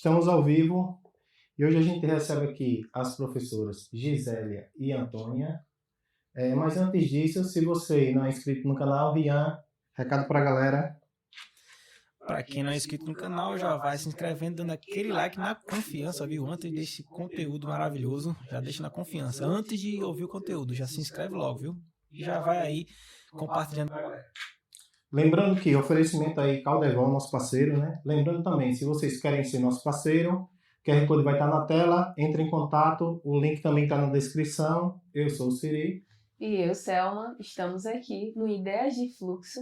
Estamos ao vivo e hoje a gente recebe aqui as professoras Gisélia e Antônia. Mas antes disso, se você não é inscrito no canal, Rian, recado para a galera. Para quem não é inscrito no canal, já vai se inscrevendo, dando aquele like na confiança, viu? Antes desse conteúdo maravilhoso, já deixa na confiança. Antes de ouvir o conteúdo, já se inscreve logo, viu? E já vai aí compartilhando com a galera. Lembrando que oferecimento aí Caldeval, nosso parceiro, né? Lembrando também, se vocês querem ser nosso parceiro, o QR Code vai estar na tela, entre em contato, o link também está na descrição. Eu sou o Siri. E eu, Selma, estamos aqui no Ideias de Fluxo,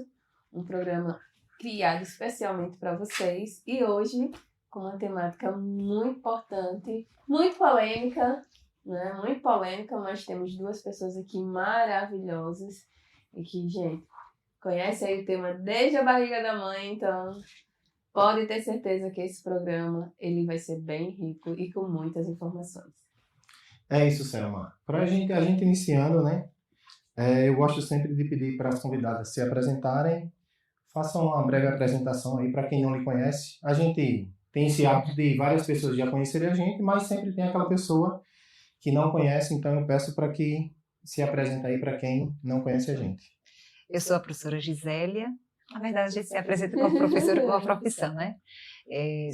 um programa criado especialmente para vocês. E hoje, com uma temática muito importante, muito polêmica, né? Muito polêmica, mas temos duas pessoas aqui maravilhosas. E que, gente, conhece aí o tema desde a barriga da mãe, então pode ter certeza que esse programa ele vai ser bem rico e com muitas informações. É isso, Selma. Para a gente iniciando, né? Eu gosto sempre de pedir para as convidadas se apresentarem. Façam uma breve apresentação aí para quem não lhe conhece. A gente tem esse hábito de várias pessoas já conhecerem a gente, mas sempre tem aquela pessoa que não conhece, então eu peço para que se apresente aí para quem não conhece a gente. Eu sou a professora Gisélia. Na verdade, a gente se apresenta como professora com a profissão, né?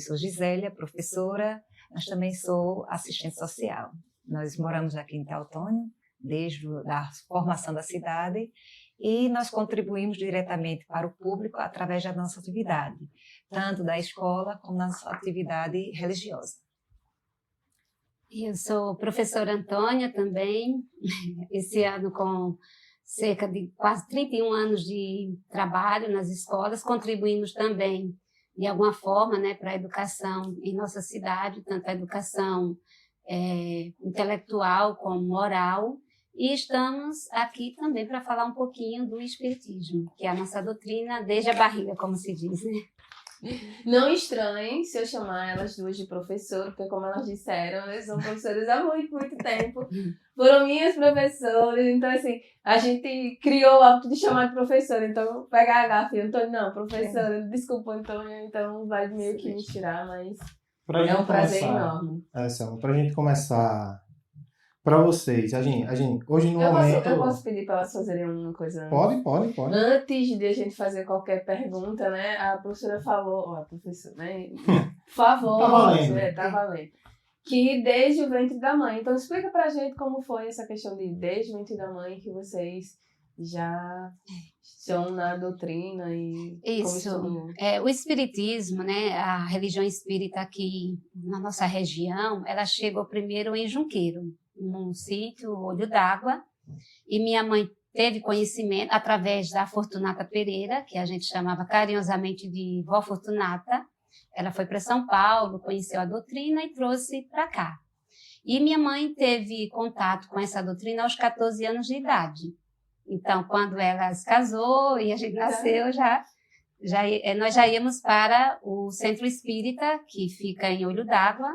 Sou Gisélia, professora, mas também sou assistente social. Nós moramos aqui em Teotônio, desde a formação da cidade, e nós contribuímos diretamente para o público através da nossa atividade, tanto da escola como da nossa atividade religiosa. Eu sou professora Antônia também, esse ano com cerca de quase 31 anos de trabalho nas escolas, contribuímos também, de alguma forma, né, para a educação em nossa cidade, tanto a educação intelectual como moral. E estamos aqui também para falar um pouquinho do Espiritismo, que é a nossa doutrina desde a barriga, como se diz, né? Não estranhem se eu chamar elas duas de professora, porque como elas disseram, elas são professoras há muito, muito tempo. Foram minhas professoras, então assim, a gente criou o hábito de chamar de professora, então pegar a gafe, Antônio, não, professora, desculpa, Antônio, então vai meio que misturar, mas é um prazer enorme. Para a gente começar... Para vocês, a gente hoje no momento... Eu posso pedir para elas fazerem uma coisa? Pode. Antes de a gente fazer qualquer pergunta, né? A professora falou... a professora, né? Por favor. Tá valendo. Tá valendo. Que desde o ventre da mãe. Então explica pra gente como foi essa questão de desde o ventre da mãe que vocês já estão na doutrina e... Isso. O espiritismo, né? A religião espírita aqui na nossa região, ela chegou primeiro em Junqueiro, num sítio, Olho d'Água, e minha mãe teve conhecimento através da Fortunata Pereira, que a gente chamava carinhosamente de Vó Fortunata. Ela foi para São Paulo, conheceu a doutrina e trouxe para cá. E minha mãe teve contato com essa doutrina aos 14 anos de idade. Então, quando ela se casou e a gente nasceu, nós já íamos para o Centro Espírita, que fica em Olho d'Água,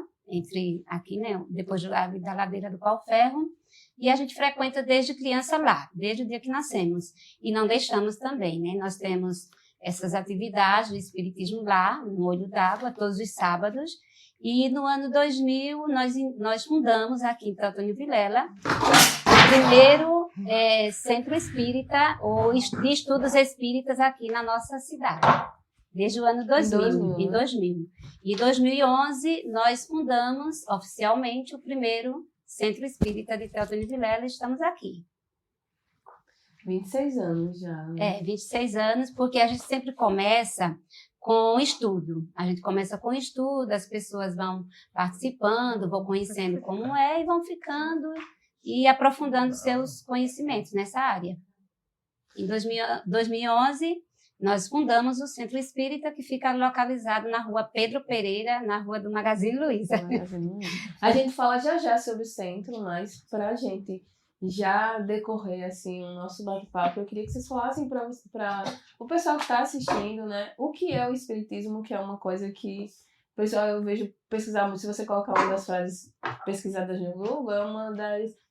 aqui, né, depois da ladeira do Pau-Ferro, e a gente frequenta desde criança lá, desde o dia que nascemos. E não deixamos também, né? Nós temos essas atividades do espiritismo lá, no Olho d'Água, todos os sábados. E no ano 2000, nós fundamos aqui em Teotônio Vilela o primeiro centro espírita, ou de estudos espíritas aqui na nossa cidade. Desde o ano 2000, em 2000. E em 2011, nós fundamos oficialmente o primeiro Centro Espírita de Teotônio Vilela e estamos aqui. 26 anos já. Né? 26 anos, porque a gente sempre começa com estudo. A gente começa com estudo, as pessoas vão participando, vão conhecendo como é e vão ficando e aprofundando seus conhecimentos nessa área. Em 2011... nós fundamos o Centro Espírita, que fica localizado na rua Pedro Pereira, na rua do Magazine Luiza. A gente fala já sobre o centro, mas para a gente já decorrer assim, o nosso bate-papo, eu queria que vocês falassem para o pessoal que está assistindo, né, o que é o Espiritismo, que é uma coisa que o pessoal, eu vejo pesquisar muito. Se você colocar uma das frases pesquisadas no Google, é uma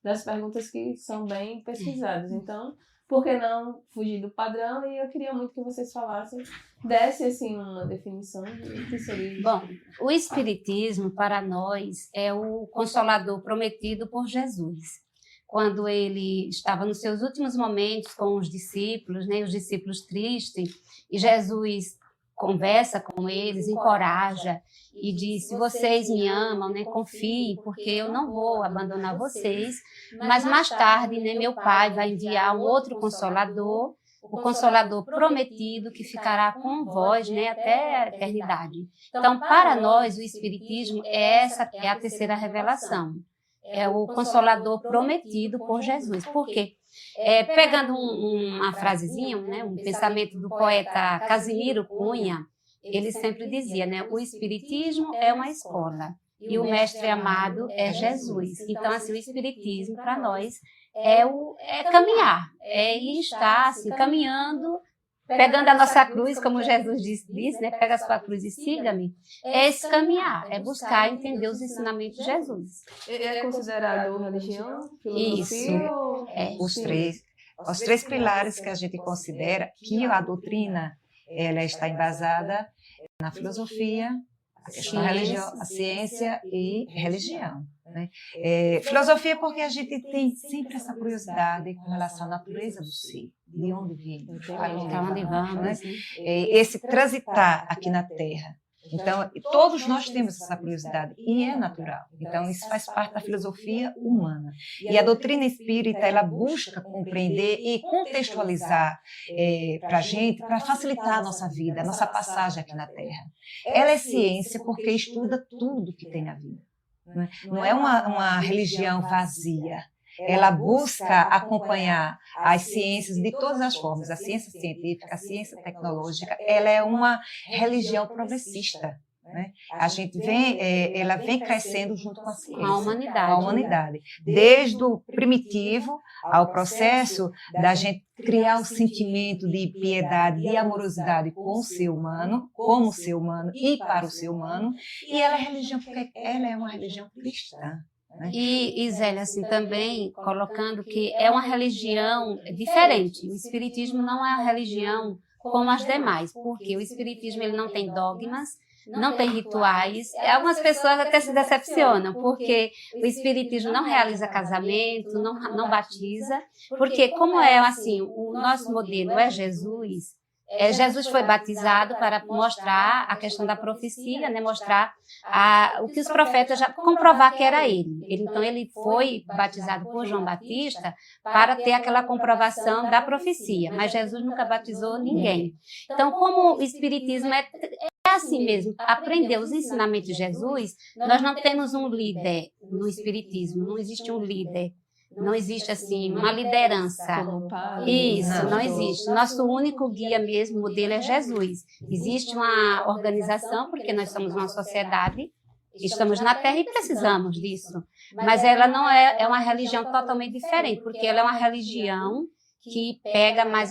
das perguntas que são bem pesquisadas. Então, por que não fugir do padrão? E eu queria muito que vocês falassem, desse assim uma definição do que seria isso. Bom, o Espiritismo, para nós, é o Consolador prometido por Jesus. Quando ele estava nos seus últimos momentos com os discípulos, né, os discípulos tristes, e Jesus conversa com eles, encoraja e diz: se vocês me amam, né, confiem, porque eu não vou abandonar vocês, mas mais tarde, né, meu Pai vai enviar um outro Consolador, o Consolador prometido, que ficará com vós, né, até a eternidade. Então, para nós, o Espiritismo é a terceira revelação. É o Consolador prometido por Jesus. Por quê? Pegando uma frasezinha, né, um pensamento do poeta Casimiro Cunha, ele sempre dizia, né, o Espiritismo é uma escola e o mestre amado é Jesus. Então, assim, o Espiritismo, para nós, é caminhar, é estar assim, caminhando, pegando a nossa cruz, como Jesus disse, né, pega a sua cruz e siga-me. É esse caminhar, é buscar entender os ensinamentos de Jesus. É considerado religião? Filosofia? Isso. Os três pilares que a gente considera que a doutrina ela está embasada na filosofia, a questão da religião, a ciência e religião. Né? Filosofia porque a gente tem sempre essa curiosidade com relação à natureza do ser, de onde vem, para onde vamos, né? Esse transitar aqui na Terra. Então, todos nós temos essa curiosidade e é natural. Então, isso faz parte da filosofia humana. E a doutrina espírita, ela busca compreender e contextualizar para a gente, para facilitar a nossa vida, a nossa passagem aqui na Terra. Ela é ciência porque estuda tudo que tem na vida. Não é uma religião vazia. Ela busca acompanhar as ciências de todas as formas, a ciência científica, a ciência tecnológica. Ela é uma religião progressista. Né? A gente ela vem crescendo junto com a ciência, com a humanidade. Desde o primitivo ao processo da gente criar um sentimento de piedade, de amorosidade com o ser humano, como ser humano e para o ser humano. E ela é religião porque ela é uma religião cristã. E Zélia, assim, também colocando que é uma religião diferente. O Espiritismo não é uma religião como as demais, porque o Espiritismo ele não tem dogmas, não tem rituais. Algumas pessoas até se decepcionam, porque o Espiritismo não realiza casamento, não batiza, porque como é assim, o nosso modelo é Jesus. Jesus foi batizado para mostrar a questão da profecia, né? Mostrar o que os profetas já comprovar que era ele. Então ele foi batizado por João Batista para ter aquela comprovação da profecia, mas Jesus nunca batizou ninguém. Então, como o Espiritismo é assim mesmo, aprender os ensinamentos de Jesus, nós não temos um líder no Espiritismo, não existe um líder. Não existe, assim, uma liderança. Isso, não existe. Nosso único guia mesmo, modelo é Jesus. Existe uma organização, porque nós somos uma sociedade, estamos na Terra e precisamos disso. Mas ela não é uma religião totalmente diferente, porque ela é uma religião que pega mais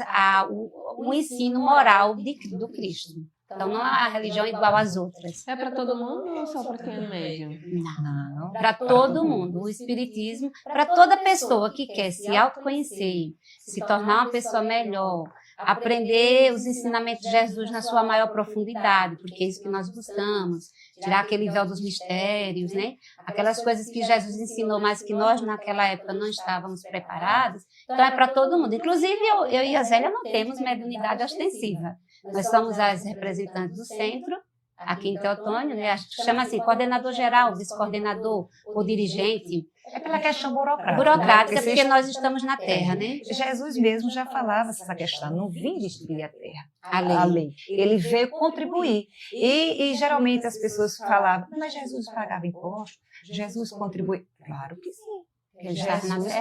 o ensino moral do Cristo. Então, não é uma religião igual às outras. É para todo mundo ou só para quem é médium? Não. Para todo mundo. O Espiritismo, para toda pessoa que quer se autoconhecer, se tornar uma pessoa melhor, aprender os ensinamentos de Jesus na sua maior profundidade, porque é isso que nós buscamos, tirar aquele véu dos mistérios, né? Aquelas coisas que Jesus ensinou, mas que nós naquela época não estávamos preparados. Então, é para todo mundo. Inclusive, eu e a Zélia não temos mediunidade ostensiva. Nós somos as representantes do centro, aqui em Teotônio, né? Chama assim, coordenador geral, vice-coordenador ou dirigente. É pela questão burocrática. Burocrática, porque nós estamos na Terra, né? Jesus mesmo já falava essa questão, não vim destruir a Terra, a lei. Ele veio contribuir. E geralmente as pessoas falavam, mas Jesus pagava imposto, Jesus contribui. Claro que sim. Jesus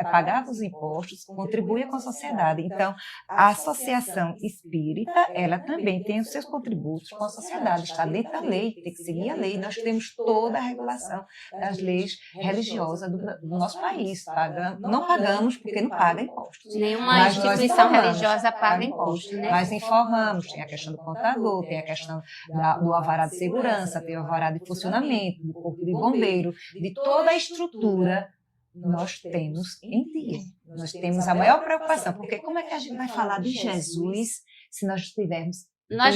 pagava os impostos, contribuía com a sociedade. Então, a associação espírita, ela também tem os seus contributos com a sociedade. Está dentro da lei, tem que seguir a lei. Nós temos toda a regulação das leis religiosas do nosso país. Não pagamos porque não paga impostos. Nenhuma instituição religiosa paga impostos, né? Nós informamos, tem a questão do contador, tem a questão do alvará de segurança, tem o alvará de funcionamento, do corpo de bombeiro, de toda a estrutura nós temos em dia. Nós temos a maior preocupação, porque como é que a gente vai falar de Jesus se nós estivermos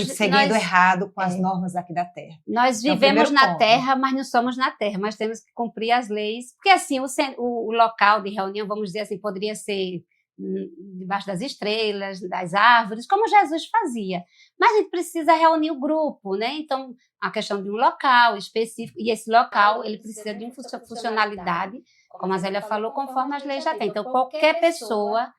seguindo errado com as normas aqui da Terra? Nós Então, vivemos na ponto. Terra, mas não somos na Terra, mas temos que cumprir as leis, porque assim, o local de reunião, vamos dizer assim, poderia ser debaixo das estrelas, das árvores, como Jesus fazia. Mas a gente precisa reunir o grupo, né? Então, a questão de um local específico, e esse local, ele precisa de uma funcionalidade, como a Zélia falou, conforme as leis já têm. Então, qualquer pessoa,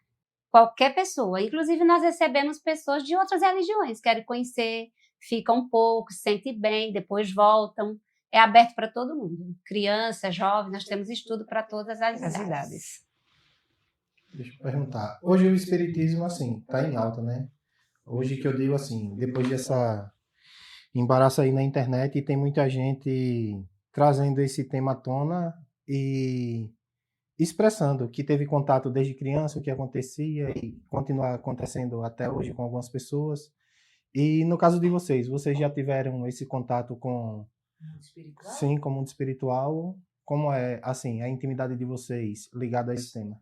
inclusive nós recebemos pessoas de outras religiões, querem conhecer, ficam um pouco, se sentem bem, depois voltam. É aberto para todo mundo, criança, jovem, nós temos estudo para todas as idades. Deixa eu perguntar. Hoje o espiritismo, assim, tá em alta, né? Hoje que eu digo assim, depois dessa embaraço aí na internet, tem muita gente trazendo esse tema à tona e expressando que teve contato desde criança, o que acontecia e continua acontecendo até hoje com algumas pessoas. E no caso de vocês já tiveram esse contato com... Espiritual? Sim, com o mundo espiritual. Como é, assim, a intimidade de vocês ligada a esse tema?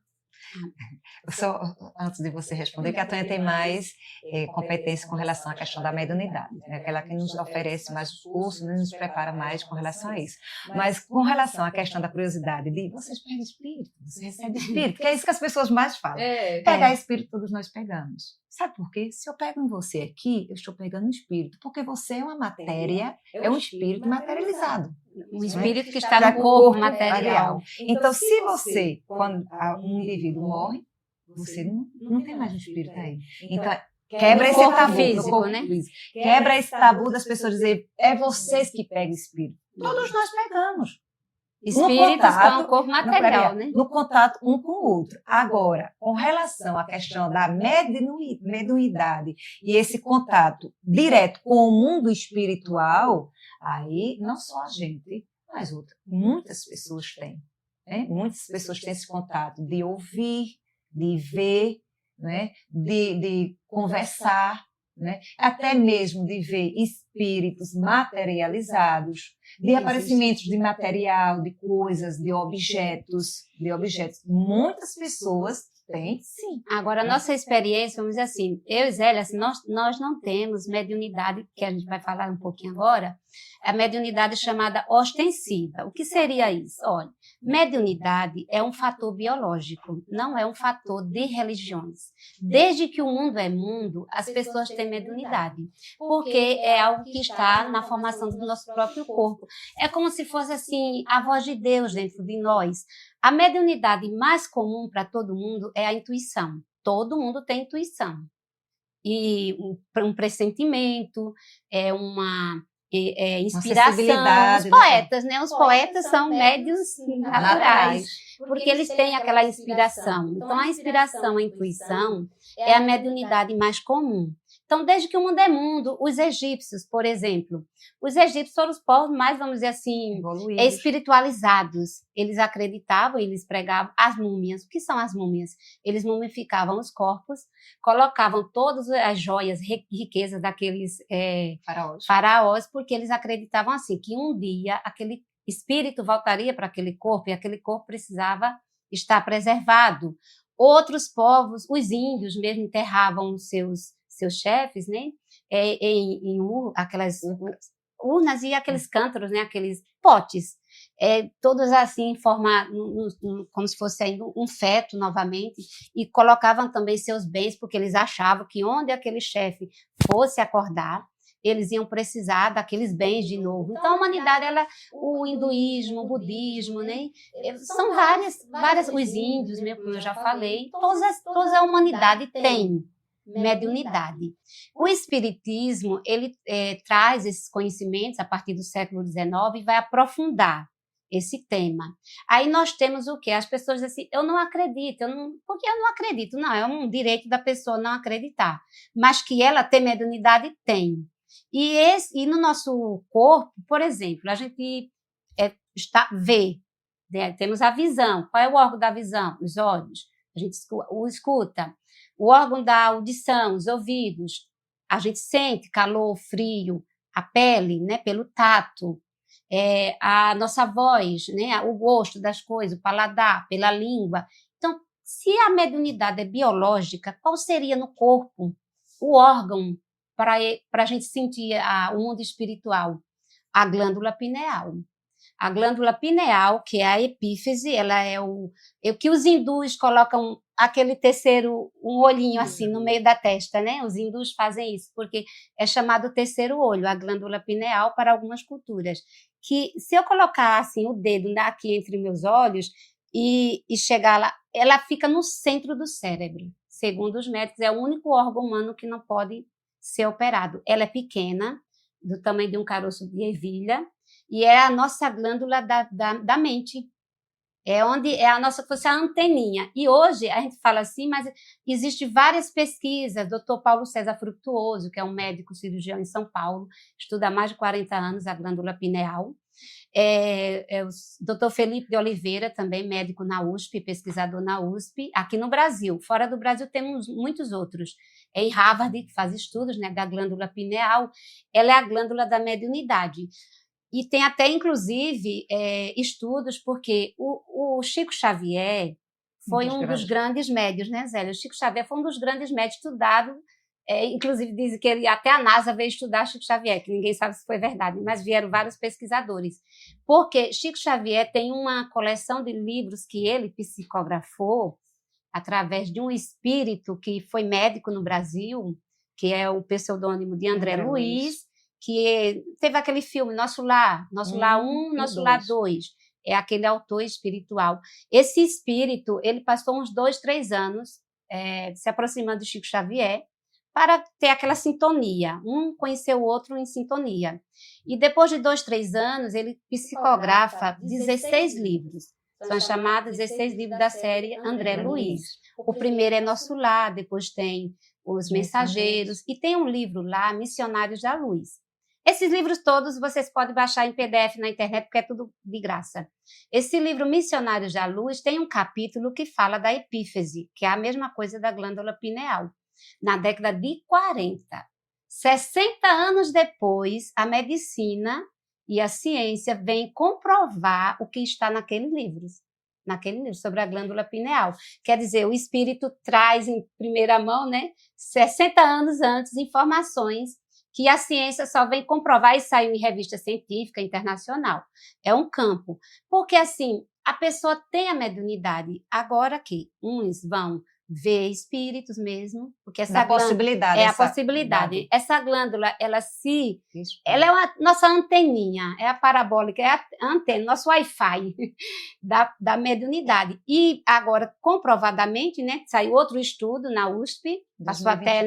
Só antes de você responder, que a Tânia tem mais competência com relação à questão da mediunidade, né? Aquela que nos oferece mais os cursos, nos prepara mais com relação a isso. Mas com relação à questão da curiosidade de vocês pegam espírito, você recebe espírito, que é isso que as pessoas mais falam. Pegar espírito, todos nós pegamos. Sabe por quê? Se eu pego em você aqui, eu estou pegando um espírito, porque você é uma matéria, é um espírito materializado. Um espírito que está no corpo material. Então, se você, quando um indivíduo morre, você não tem mais um espírito aí. Então, quebra esse tabu físico, né? Quebra esse tabu das pessoas dizer, é vocês que pegam espírito. Todos nós pegamos. Espíritos estão no corpo material, né? No contato um com o outro. Agora, com relação à questão da mediunidade e esse contato direto com o mundo espiritual, aí não só a gente, mas muitas pessoas têm. Né? Muitas pessoas têm esse contato de ouvir, de ver, né? de conversar, né? Até mesmo de ver espíritos materializados, de aparecimentos de material, de coisas, de objetos. Muitas pessoas têm, sim. Agora, a nossa experiência, vamos dizer assim, eu e Zélia, assim, nós não temos mediunidade, que a gente vai falar um pouquinho agora, a mediunidade chamada ostensiva. O que seria isso? Olha, mediunidade é um fator biológico, não é um fator de religiões. Desde que o mundo é mundo, as pessoas têm mediunidade, porque é algo que está na formação do nosso próprio corpo. É como se fosse assim, a voz de Deus dentro de nós. A mediunidade mais comum para todo mundo é a intuição. Todo mundo tem intuição. E um pressentimento, uma inspiração. Os poetas, né? Os poetas são médiuns naturais, porque eles têm aquela inspiração. Então, a inspiração, a intuição é a mediunidade mais comum. Então, desde que o mundo é mundo, os egípcios, por exemplo, os egípcios foram os povos mais, vamos dizer assim, espiritualizados. Eles acreditavam, eles pregavam as múmias. O que são as múmias? Eles mumificavam os corpos, colocavam todas as joias, riquezas daqueles faraós, porque eles acreditavam assim, que um dia aquele espírito voltaria para aquele corpo e aquele corpo precisava estar preservado. Outros povos, os índios mesmo, enterravam os seus chefes, né, em aquelas urnas e aqueles cântaros, né, aqueles potes, todos assim, como se fosse ainda um feto novamente, e colocavam também seus bens, porque eles achavam que onde aquele chefe fosse acordar, eles iam precisar daqueles bens de novo. Então, a humanidade, o hinduísmo, o budismo, né, são várias, os índios, mesmo, como eu já falei, toda a humanidade tem mediunidade. O espiritismo, ele traz esses conhecimentos a partir do século XIX e vai aprofundar esse tema. Aí nós temos o quê? As pessoas dizem assim, eu não acredito, porque eu não acredito. Não, é um direito da pessoa não acreditar. Mas que ela tem mediunidade, tem. E no nosso corpo, por exemplo, a gente vê, né? Temos a visão. Qual é o órgão da visão? Os olhos. A gente escuta. O órgão da audição, os ouvidos, a gente sente calor, frio, a pele, né, pelo tato. a nossa voz, né? O gosto das coisas, o paladar, pela língua. Então, se a mediunidade é biológica, qual seria no corpo o órgão para a gente sentir o mundo espiritual? A glândula pineal. A glândula pineal, que é a epífise, ela é o que os hindus colocam aquele terceiro, um olhinho assim no meio da testa, né? Os hindus fazem isso, porque é chamado terceiro olho, a glândula pineal para algumas culturas. Que se eu colocar assim o dedo aqui entre meus olhos e chegar lá, ela fica no centro do cérebro. Segundo os médicos, é o único órgão humano que não pode ser operado. Ela é pequena, do tamanho de um caroço de ervilha, e é a nossa glândula da mente. É onde é a nossa, fosse a anteninha. E hoje a gente fala assim, mas existem várias pesquisas. Dr. Paulo César Frutuoso, que é um médico cirurgião em São Paulo, estuda há mais de 40 anos a glândula pineal. O Dr. Felipe de Oliveira, também médico na USP, pesquisador na USP, aqui no Brasil. Fora do Brasil temos muitos outros. Em Harvard, que faz estudos, né, da glândula pineal, ela é a glândula da mediunidade. E tem até, inclusive, estudos, porque o Chico Xavier foi um dos grandes médios, né, Zélia? O Chico Xavier foi um dos grandes médios estudados, inclusive dizem que até a NASA veio estudar Chico Xavier, que ninguém sabe se foi verdade, mas vieram vários pesquisadores. Porque Chico Xavier tem uma coleção de livros que ele psicografou através de um espírito que foi médico no Brasil, que é o pseudônimo de André Luiz, que teve aquele filme Nosso Lar 1, Nosso Lar 2, é aquele autor espiritual. Esse espírito, ele passou uns 2, 3 anos se aproximando de Chico Xavier para ter aquela sintonia, um conhecer o outro em sintonia. E depois de 2, 3 anos, ele psicografa 16 livros. São chamados 16 livros da série André Luiz. O primeiro é Nosso Lar, depois tem Os Mensageiros, e tem um livro lá, Missionários da Luz. Esses livros todos vocês podem baixar em PDF na internet, porque é tudo de graça. Esse livro, Missionários da Luz, tem um capítulo que fala da epífise, que é a mesma coisa da glândula pineal. Na década de 40, 60 anos depois, a medicina e a ciência vêm comprovar o que está naquele livro sobre a glândula pineal. Quer dizer, o espírito traz em primeira mão, né, 60 anos antes, informações que a ciência só vem comprovar e saiu em revista científica internacional. É um campo. Porque, assim, a pessoa tem a mediunidade. Agora que uns vão ver espíritos mesmo, porque essa glândula possibilidade, a possibilidade. Essa glândula, ela é a nossa anteninha, é a parabólica, é a antena, nosso Wi-Fi da mediunidade. E agora, comprovadamente, né, saiu outro estudo na USP, passou até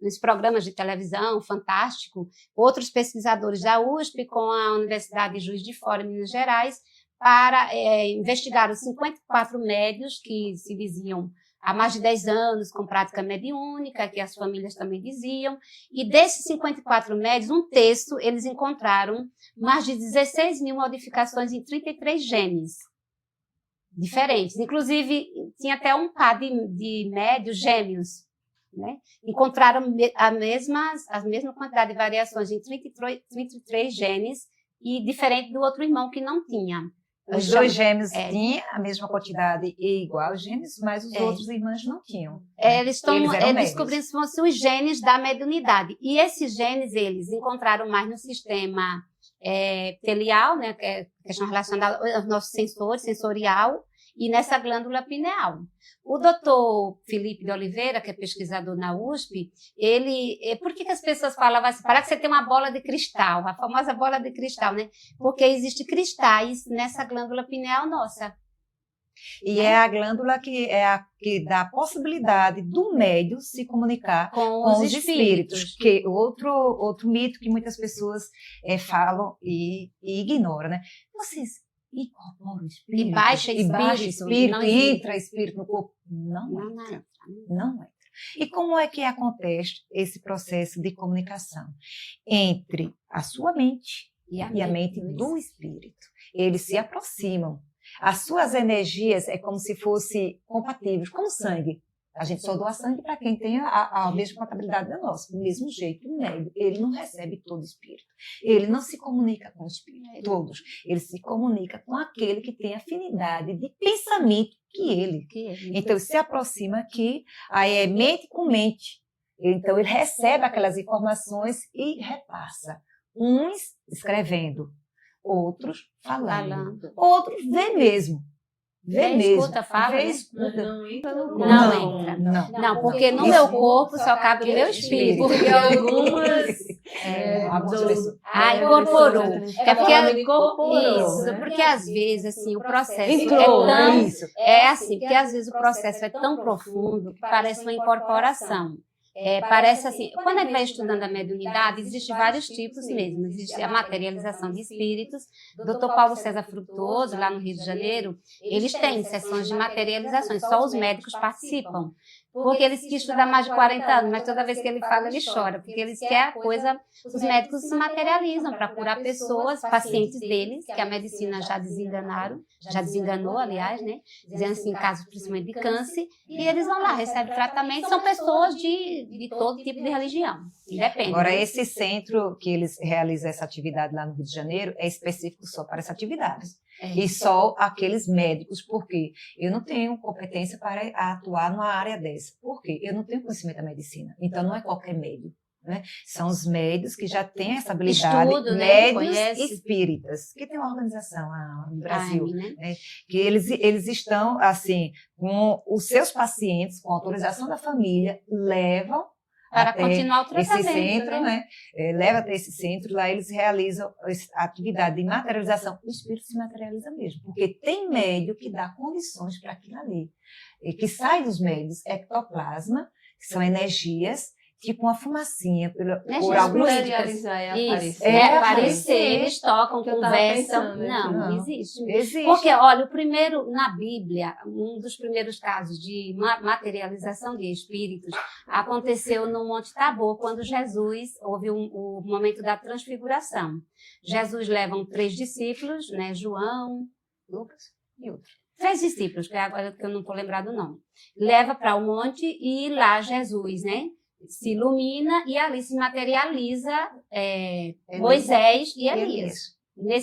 nos programas de televisão, fantástico, outros pesquisadores da USP com a Universidade de Juiz de Fora, Minas Gerais, para investigar os 54 médios que se diziam há mais de 10 anos com prática mediúnica, que as famílias também diziam, e desses 54 médios, um texto, eles encontraram mais de 16 mil modificações em 33 genes diferentes. Inclusive, tinha até um par de médios gêmeos, né? Encontraram a mesma quantidade de variações em 33 genes e diferente do outro irmão que não tinha. Os dois gêmeos tinham a mesma quantidade e igual gêmeos, mas os outros irmãos não tinham. Eles descobrindo os genes da mediunidade. E esses genes, eles encontraram mais no sistema telial, né, que é questão relacionada aos nossos sensores, sensorial, e nessa glândula pineal. O doutor Felipe de Oliveira, que é pesquisador na USP, por que as pessoas falavam assim, parece que você tem uma bola de cristal, a famosa bola de cristal, né? Porque existem cristais nessa glândula pineal nossa. E é a glândula que dá a possibilidade do médium se comunicar com os espíritos. Que outro mito que muitas pessoas falam e ignoram, né? Vocês incorpora o espírito, e baixa espírito, e entra espírito no corpo. Não entra. E como é que acontece esse processo de comunicação entre a sua mente e a mente do espírito? Eles se aproximam. As suas energias é como se fossem compatíveis, como o sangue. A gente só doa sangue para quem tem a mesma contabilidade da nossa. Do mesmo jeito, o médico, ele não recebe todo espírito. Ele não se comunica com o espírito, todos. Ele se comunica com aquele que tem afinidade de pensamento que ele. Então, ele se aproxima aqui, aí é mente com mente. Então, ele recebe aquelas informações e repassa. Uns escrevendo, outros falando. Outros vê mesmo. Vê mesmo. Escuta, fala, vê, né? escuta. Não entra no corpo. Não entra. Não, porque no meu corpo só cabe o meu espírito. Porque algumas incorporou. É porque incorporou. Isso, Né? porque às vezes assim o processo Entrou, é tão isso. assim, porque às vezes o processo é tão profundo que parece uma incorporação. Parece assim, quando a gente vai estudando a mediunidade, existem vários tipos mesmo. Existe a materialização de espíritos. O Dr. Paulo César Frutuoso, lá no Rio de Janeiro, eles têm sessões de materializações, só os médicos participam. Porque eles quis estudar mais de 40 anos, mas toda vez que ele fala, ele chora, porque eles querem a coisa, os médicos se materializam para curar pessoas, pacientes deles, que a medicina já desenganou, aliás, né? Dizendo assim, casos principalmente de câncer, e eles vão lá, recebem tratamento, são pessoas de todo tipo de religião, independe. Agora, esse centro que eles realizam essa atividade lá no Rio de Janeiro é específico só para essa atividade. E só aqueles médicos, porque eu não tenho competência para atuar numa área dessa. Por quê? Eu não tenho conhecimento da medicina. Então, não é qualquer médico. Né? São os médios que já têm essa habilidade, Estudo, né? médios espíritas, que tem uma organização lá no Brasil, né? Que eles estão, assim, com os seus pacientes, com autorização da família, levam para até continuar o tratamento, esse centro, né? Leva até esse centro, lá eles realizam a atividade de materialização. O espírito se materializa mesmo, porque tem médio que dá condições para aquilo ali. E que sai dos médios ectoplasma, que são energias, tipo uma fumacinha, por alguns aparecer, eles tocam, conversam. Não existe. Porque, olha, na Bíblia, um dos primeiros casos de materialização de espíritos aconteceu no Monte Tabor, quando Jesus, houve o momento da transfiguração. Jesus leva 3 discípulos, né, João, Lucas e outro. 3 discípulos, que agora que eu não estou lembrado o nome. Leva para o monte e lá Jesus, né? Se ilumina e ali se materializa Moisés e Elias.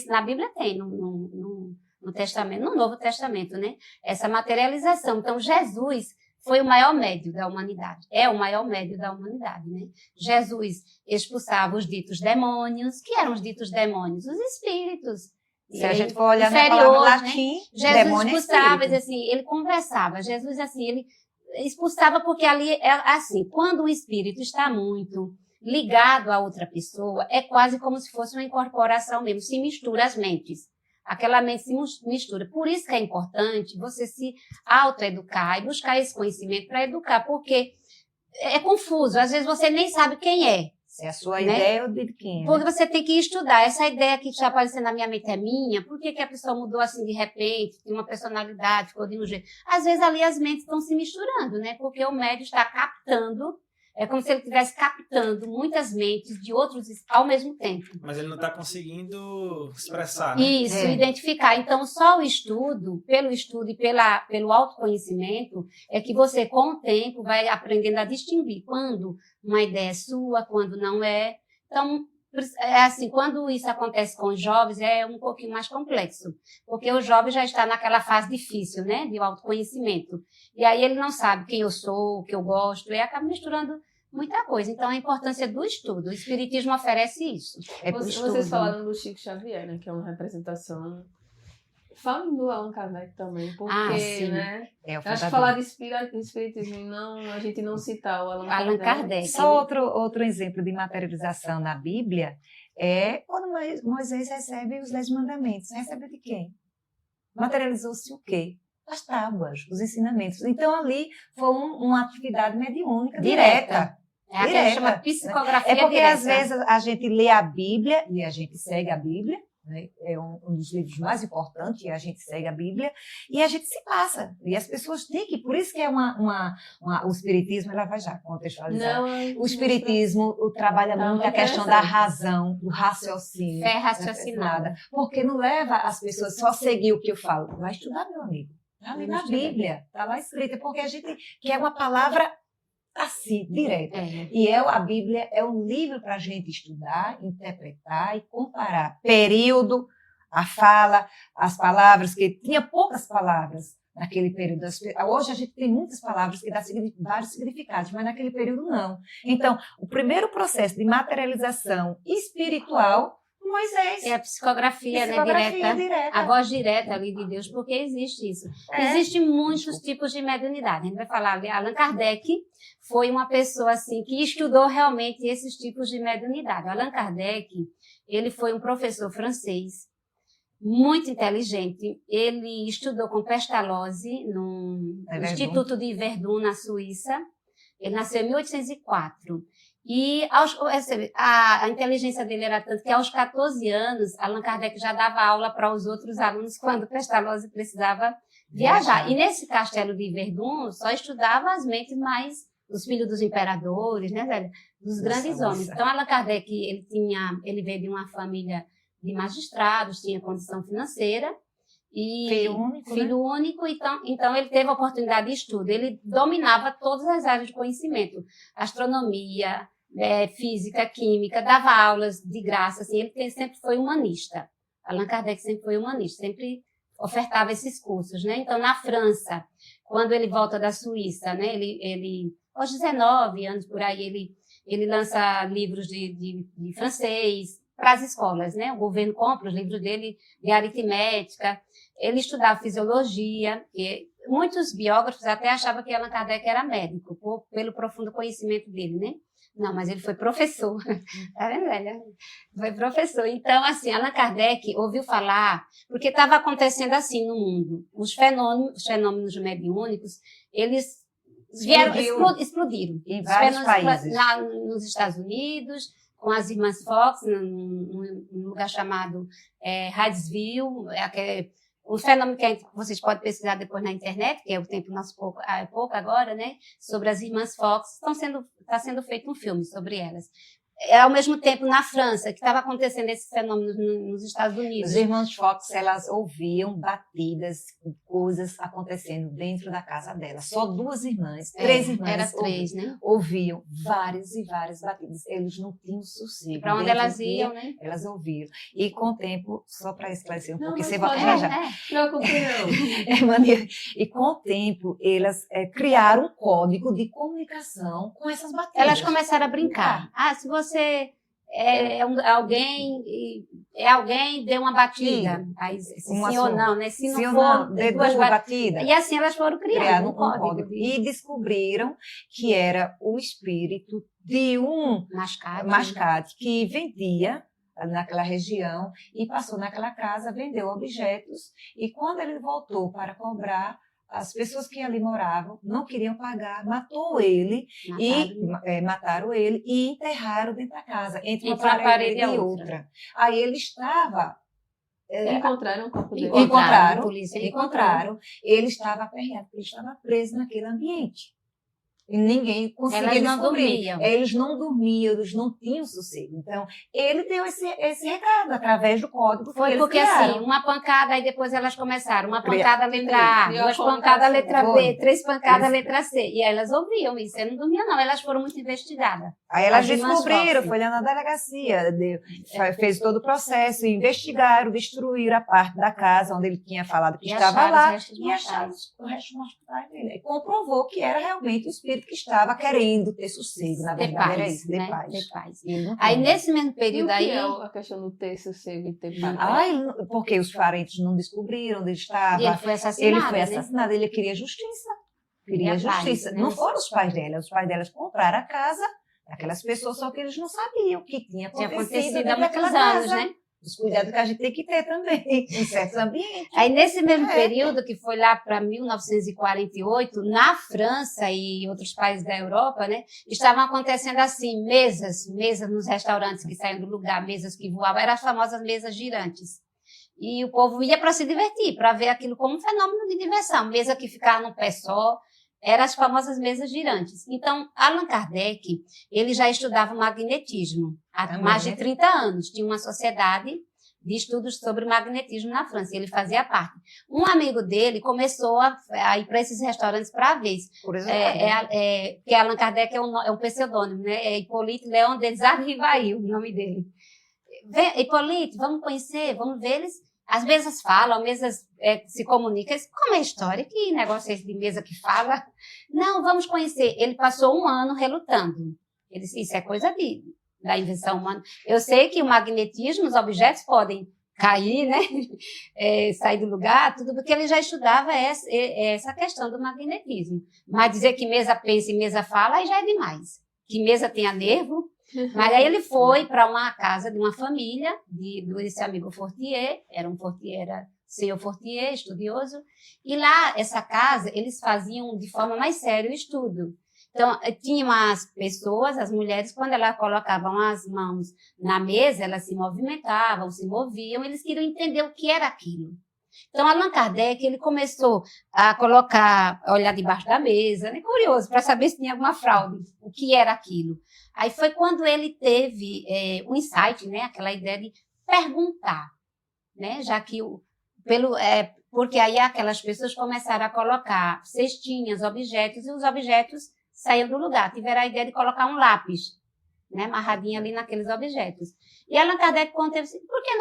Na Bíblia tem, no Testamento, no Novo Testamento, né? Essa materialização. Então, Jesus foi o maior médio da humanidade. É o maior médio da humanidade, né? Jesus expulsava os ditos demônios. Que eram os ditos demônios? Os espíritos. Se a gente for olhar na palavra latim, né? Jesus expulsava, assim, ele conversava. Jesus, assim, ele expulsava porque ali, assim, quando o espírito está muito ligado a outra pessoa, é quase como se fosse uma incorporação mesmo, se mistura as mentes. Aquela mente se mistura. Por isso que é importante você se autoeducar e buscar esse conhecimento para educar, porque é confuso, às vezes você nem sabe quem é. É a sua ideia ou de quem? Porque você tem que estudar. Essa ideia que está aparecendo na minha mente é minha. Por que a pessoa mudou assim de repente? Tem uma personalidade, ficou de um jeito. Às vezes ali as mentes estão se misturando, né? Porque o médium está captando. É como se ele estivesse captando muitas mentes de outros ao mesmo tempo. Mas ele não está conseguindo expressar, né? Isso, identificar. Então, só o estudo, pelo estudo e pelo autoconhecimento, é que você, com o tempo, vai aprendendo a distinguir quando uma ideia é sua, quando não é. Então, assim, quando isso acontece com os jovens, é um pouquinho mais complexo. Porque o jovem já está naquela fase difícil, né? De autoconhecimento. E aí ele não sabe quem eu sou, o que eu gosto, e acaba misturando muita coisa. Então, a importância do estudo. O Espiritismo oferece isso. Vocês falaram do Chico Xavier, né? Que é uma representação. Falem do Allan Kardec também, porque, né? Acho que falar de espiritismo, a gente não citar o Allan Kardec. Só outro exemplo de materialização na Bíblia é quando Moisés recebe os 10 mandamentos. Recebe de quem? Materializou-se o quê? As tábuas, os ensinamentos. Então, ali foi uma atividade mediúnica direta. É aquela que chama psicografia direta. Porque, às vezes, direta. a gente lê a Bíblia e a gente segue a Bíblia, né? É um dos livros mais importantes, e a gente segue a Bíblia, e a gente se passa. E as pessoas têm que... Por isso que é o Espiritismo, ela vai já contextualizar. O Espiritismo trabalha muito a questão da razão, do raciocínio. Fé raciocinada. Porque não leva as pessoas só a seguir o que eu falo. Vai estudar, meu amigo. Está ali na Bíblia, está lá escrita, porque a gente quer uma palavra assim, direta. E a Bíblia é um livro para a gente estudar, interpretar e comparar período, a fala, as palavras, que tinha poucas palavras naquele período. Hoje a gente tem muitas palavras que dão vários significados, mas naquele período não. Então, o primeiro processo de materialização espiritual, Moisés. É a psicografia, né, direta. A voz direta ali de Deus, porque existe isso. Existem muitos tipos de mediunidade. A gente vai falar de Allan Kardec, foi uma pessoa assim que estudou realmente esses tipos de mediunidade. Allan Kardec, ele foi um professor francês, muito inteligente. Ele estudou com Pestalozzi no Instituto de Verdun, na Suíça. Ele nasceu em 1804. E a inteligência dele era tanto que aos 14 anos, Allan Kardec já dava aula para os outros alunos quando Pestalozzi precisava viajar. E nesse castelo de Verdun só estudava as mentes mais, os filhos dos imperadores, né, velho? Dos grandes homens. Então, Allan Kardec, ele veio de uma família de magistrados, tinha condição financeira. E filho único, então ele teve a oportunidade de estudo. Ele dominava todas as áreas de conhecimento, astronomia, física, química, dava aulas de graça, assim, ele sempre foi humanista. Allan Kardec sempre foi humanista, sempre ofertava esses cursos, né? Então, na França, quando ele volta da Suíça, né, ele aos 19 anos por aí, ele lança livros de francês para as escolas, né? O governo compra os livros dele de aritmética. Ele estudava fisiologia, e muitos biógrafos até achavam que Allan Kardec era médico, pelo profundo conhecimento dele, né? Não, mas ele foi professor. Tá vendo, velho? Foi professor. Então, assim, Allan Kardec ouviu falar, porque estava acontecendo assim no mundo. Os fenômenos mediúnicos, eles explodiram. Em vários países. Nos Estados Unidos, com as irmãs Fox, num lugar chamado Hydesville, um fenômeno que vocês podem pesquisar depois na internet, que é o tempo nosso pouco agora, né? Sobre as irmãs Fox, está sendo feito um filme sobre elas. Ao mesmo tempo, na França, que estava acontecendo esses fenômenos nos Estados Unidos. Os irmãos Fox, elas ouviam batidas, coisas acontecendo dentro da casa delas. Só 2 irmãs, 3 irmãs. Era 3, né? Ouviam várias e várias batidas. Eles não tinham sossego. Para onde elas iam, né? Elas ouviam. E com o tempo, só para esclarecer um pouco, você pode vai já. Não, não. E com o tempo, elas criaram um código de comunicação com essas batidas. Elas começaram a brincar. Se você alguém deu uma batida, aí sim ou não, né? Se não for, deu 2 batidas. E assim elas foram criando um código. E descobriram que era o espírito de um mascate que vendia naquela região e passou naquela casa, vendeu objetos, e quando ele voltou para cobrar, as pessoas que ali moravam não queriam pagar, mataram ele e enterraram dentro da casa, entre uma parede e outra. Aí ele estava... Encontraram o corpo dele. Encontraram. Ele estava aperreado, porque ele estava preso naquele ambiente. E ninguém conseguia descobrir. Eles não dormiam, eles não tinham sossego. Então, ele deu esse recado através do código. Foi porque assim, uma pancada, aí depois elas começaram, uma pancada letra A, 2 pancadas letra B, 3 pancadas letra C. E aí elas ouviam isso, elas não dormiam não, elas foram muito investigadas. Aí elas descobriram, foi lá na delegacia, fez todo o processo, investigaram, destruíram a parte da casa onde ele tinha falado que estava lá e acharam o resto mortais dele. E comprovou que era realmente o espírito que estava querendo ter sossego, na verdade, era isso, ter paz. Aí nesse mesmo período aí... é a questão do ter sossego e ter paz? Porque os parentes não descobriram onde ele estava. E ele foi assassinado. Ele queria justiça. Justiça. Não foram os pais delas compraram a casa daquelas pessoas, só que eles não sabiam o que tinha acontecido naquela casa, né? Os cuidados que a gente tem que ter também, em certos ambientes. Aí, nesse mesmo período, que foi lá para 1948, na França e outros países da Europa, né, estavam acontecendo assim, mesas nos restaurantes que saíam do lugar, mesas que voavam, eram as famosas mesas girantes. E o povo ia para se divertir, para ver aquilo como um fenômeno de diversão, mesa que ficava num pé só, eram as famosas mesas girantes. Então, Allan Kardec, ele já estudava magnetismo há mais de 30 anos. Tinha uma sociedade de estudos sobre magnetismo na França, ele fazia parte. Um amigo dele começou a ir para esses restaurantes para ver. Porque Allan Kardec é um pseudônimo, né? É Hippolyte Léon des Rivail, o nome dele. Hippolyte, vamos conhecer, vamos ver eles. As mesas falam, as mesas se comunicam. Como é a história? Que negócio é esse de mesa que fala? Não, vamos conhecer. Ele passou um ano relutando. Ele disse, isso é coisa da invenção humana. Eu sei que o magnetismo, os objetos podem cair, né? Sair do lugar, tudo, porque ele já estudava essa questão do magnetismo. Mas dizer que mesa pensa e mesa fala, aí já é demais. Que mesa tenha nervo. Mas aí ele foi para uma casa de uma família, desse amigo Fortier, era senhor Fortier, estudioso, e lá, essa casa, eles faziam de forma mais séria o estudo. Então, tinham as pessoas, as mulheres, quando elas colocavam as mãos na mesa, elas se movimentavam, se moviam, eles queriam entender o que era aquilo. Então, Allan Kardec, ele começou a olhar debaixo da mesa, né? Curioso, para saber se tinha alguma fraude, o que era aquilo. Aí foi quando ele teve um insight, né? Aquela ideia de perguntar, né? Já que porque aí aquelas pessoas começaram a colocar cestinhas, objetos, e os objetos saíam do lugar. Tiveram a ideia de colocar um lápis, né? Amarradinho ali naqueles objetos. E Allan Kardec conta assim, por que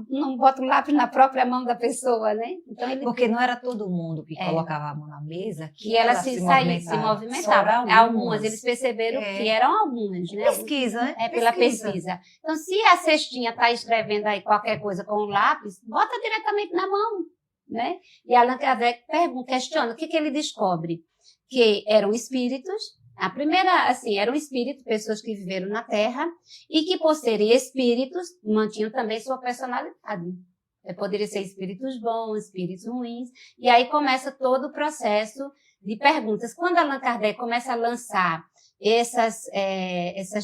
não bota o lápis na própria mão da pessoa, né? Então porque não era todo mundo que colocava a mão na mesa que ela se movimentava. Algumas, eles perceberam que eram algumas, né? Pesquisa, né? Pela pesquisa. Então, se a cestinha está escrevendo aí qualquer coisa com o lápis, bota diretamente na mão, né? E Allan Kardec questiona, o que ele descobre? Que eram espíritos. A primeira, assim, eram espíritos, pessoas que viveram na Terra e que, por serem espíritos, mantinham também sua personalidade. Poderia ser espíritos bons, espíritos ruins. E aí começa todo o processo de perguntas. Quando Allan Kardec começa a lançar essas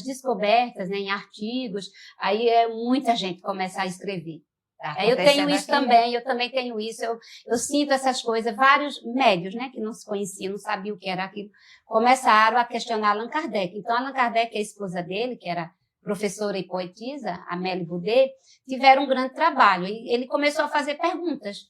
descobertas, né, em artigos, aí muita gente começa a escrever. Eu tenho isso também, eu também tenho isso, eu sinto essas coisas. Vários médios, né, que não se conheciam, não sabiam o que era aquilo, começaram a questionar Allan Kardec. Então, Allan Kardec e a esposa dele, que era professora e poetisa, Amélie Boudet, tiveram um grande trabalho. E ele começou a fazer perguntas.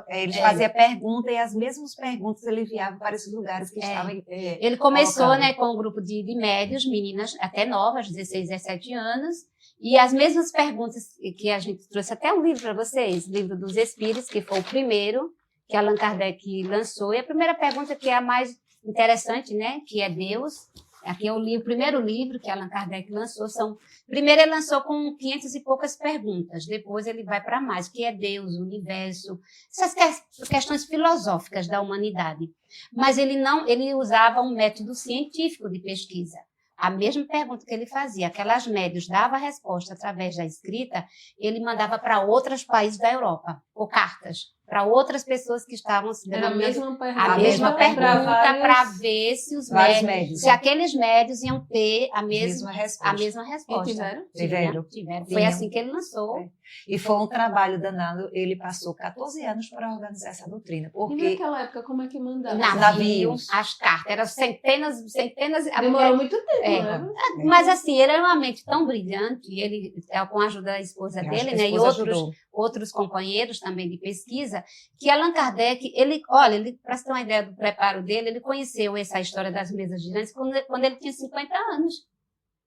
Ele fazia pergunta e as mesmas perguntas ele enviava para esses lugares que estavam. Ele começou, né, com um grupo de médios, meninas até novas, 16, 17 anos, e as mesmas perguntas que a gente trouxe até um livro para vocês, o Livro dos Espíritos, que foi o primeiro que Allan Kardec lançou. E a primeira pergunta, que é a mais interessante, né, que é Deus. Aqui é o primeiro livro que Allan Kardec lançou. Primeiro ele lançou com 500 e poucas perguntas, depois ele vai para mais, que é Deus, o universo, essas questões filosóficas da humanidade. Mas ele usava um método científico de pesquisa. A mesma pergunta que ele fazia, aquelas médios dava a resposta através da escrita, ele mandava para outros países da Europa, ou cartas, para outras pessoas que estavam se denominando a mesma pergunta para ver se os médios, se aqueles médios iam ter a mesma resposta. E tiveram. Foi assim que ele lançou. E foi um trabalho danado. Ele passou 14 anos para organizar essa doutrina. Porque e naquela época, como é que mandava? Navios, as cartas, eram centenas. Demorou muito tempo, né? Mas assim, ele era uma mente tão brilhante, ele, com a ajuda da esposa dele, né, e outros companheiros também de pesquisa, que Allan Kardec, para você ter uma ideia do preparo dele, ele conheceu essa história das mesas girantes quando ele tinha 50 anos.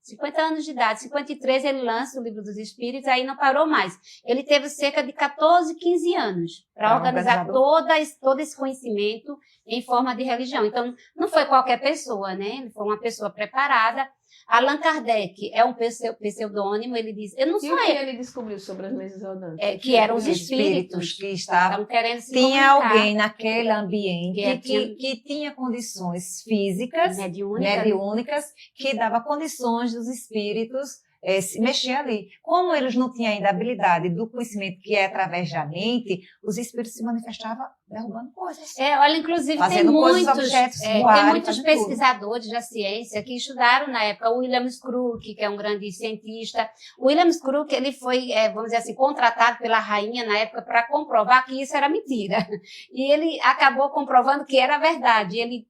50 anos de idade. 53 ele lança o Livro dos Espíritos, aí não parou mais. Ele teve cerca de 14, 15 anos para organizar todo esse conhecimento em forma de religião. Então, não foi qualquer pessoa, né? Ele foi uma pessoa preparada. Allan Kardec é um pseudônimo, ele diz... Eu não sei. E o que ele descobriu sobre as mesas rodantes? Que eram os espíritos que estavam querendo se Tinha comunicar. Alguém naquele ambiente que tinha condições físicas, mediúnicas, que dava condições dos espíritos se mexer ali. Como eles não tinham ainda a habilidade do conhecimento que é através da mente, os espíritos se manifestavam derrubando coisas. Olha, inclusive Fazendo coisas, objetos, tem voarem, muitos fazendo pesquisadores da ciência que estudaram na época. O William Crook, que é um grande cientista. O William Crook, ele foi, vamos dizer assim, contratado pela rainha na época para comprovar que isso era mentira. E ele acabou comprovando que era verdade. Ele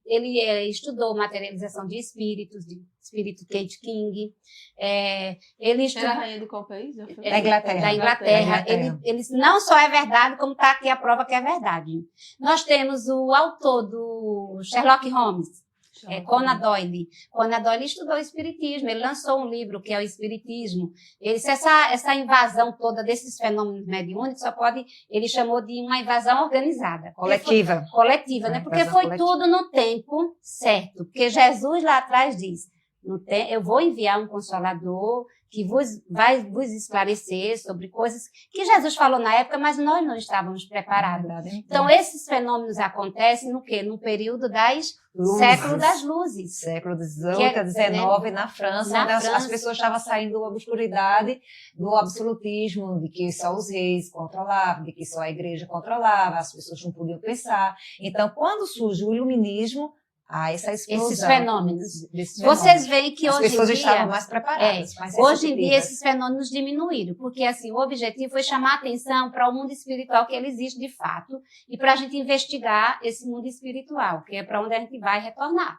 estudou materialização de espíritos, de espírito Kate King. Ele estudou... Era a rainha de qual país? Da Inglaterra. Da Inglaterra. Ele não só é verdade, como está aqui a prova que é verdade. Nós temos o autor do Sherlock Holmes, Conan Doyle. Conan Doyle estudou o espiritismo, ele lançou um livro que é o Espiritismo. Essa invasão toda desses fenômenos mediúnicos ele chamou de uma invasão organizada. Coletiva. Coletiva, né? Porque foi tudo no tempo certo. Porque Jesus lá atrás diz, eu vou enviar um Consolador que vai vos esclarecer sobre coisas que Jesus falou na época, mas nós não estávamos preparados. Então, esses fenômenos acontecem no quê? No período século das luzes. Século XVIII a XIX, na França, onde as pessoas estavam saindo da obscuridade, do absolutismo, de que só os reis controlavam, de que só a igreja controlava, as pessoas não podiam pensar. Então, quando surge o iluminismo, essa explosão. Esses fenômenos. Vocês veem que hoje em dia... As pessoas estavam mais preparadas. Hoje em dia, esses fenômenos diminuíram, porque assim, o objetivo foi chamar a atenção para o mundo espiritual, que ele existe de fato, e para a gente investigar esse mundo espiritual, que é para onde a gente vai retornar.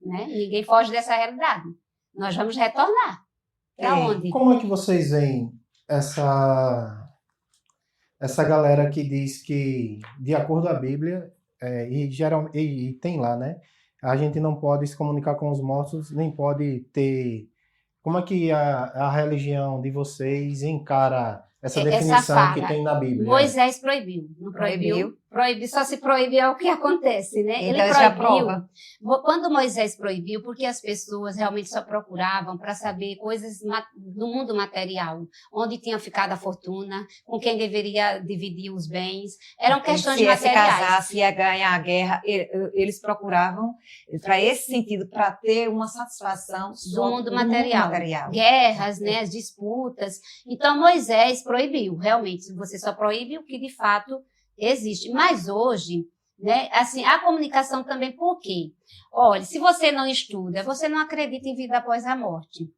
Né? Ninguém foge dessa realidade. Nós vamos retornar. Para onde? Como é que vocês veem essa galera que diz que, de acordo com a Bíblia, e tem lá, né? A gente não pode se comunicar com os mortos, nem pode ter... Como é que a religião de vocês encara essa definição que tem na Bíblia? Moisés proibiu. Não proibiu? Proibir, só se proíbe é o que acontece, né? Então, ele proibiu. Quando Moisés proibiu, porque as pessoas realmente só procuravam para saber coisas do mundo material, onde tinha ficado a fortuna, com quem deveria dividir os bens, eram questões materiais. Se casar, se ia ganhar a guerra, eles procuravam para esse sentido, para ter uma satisfação do mundo material. Guerras, né, as disputas. Então Moisés proibiu, realmente. Você só proíbe o que de fato existe. Mas hoje, né, assim, a comunicação também, por quê? Olha, se você não estuda, você não acredita em vida após a morte.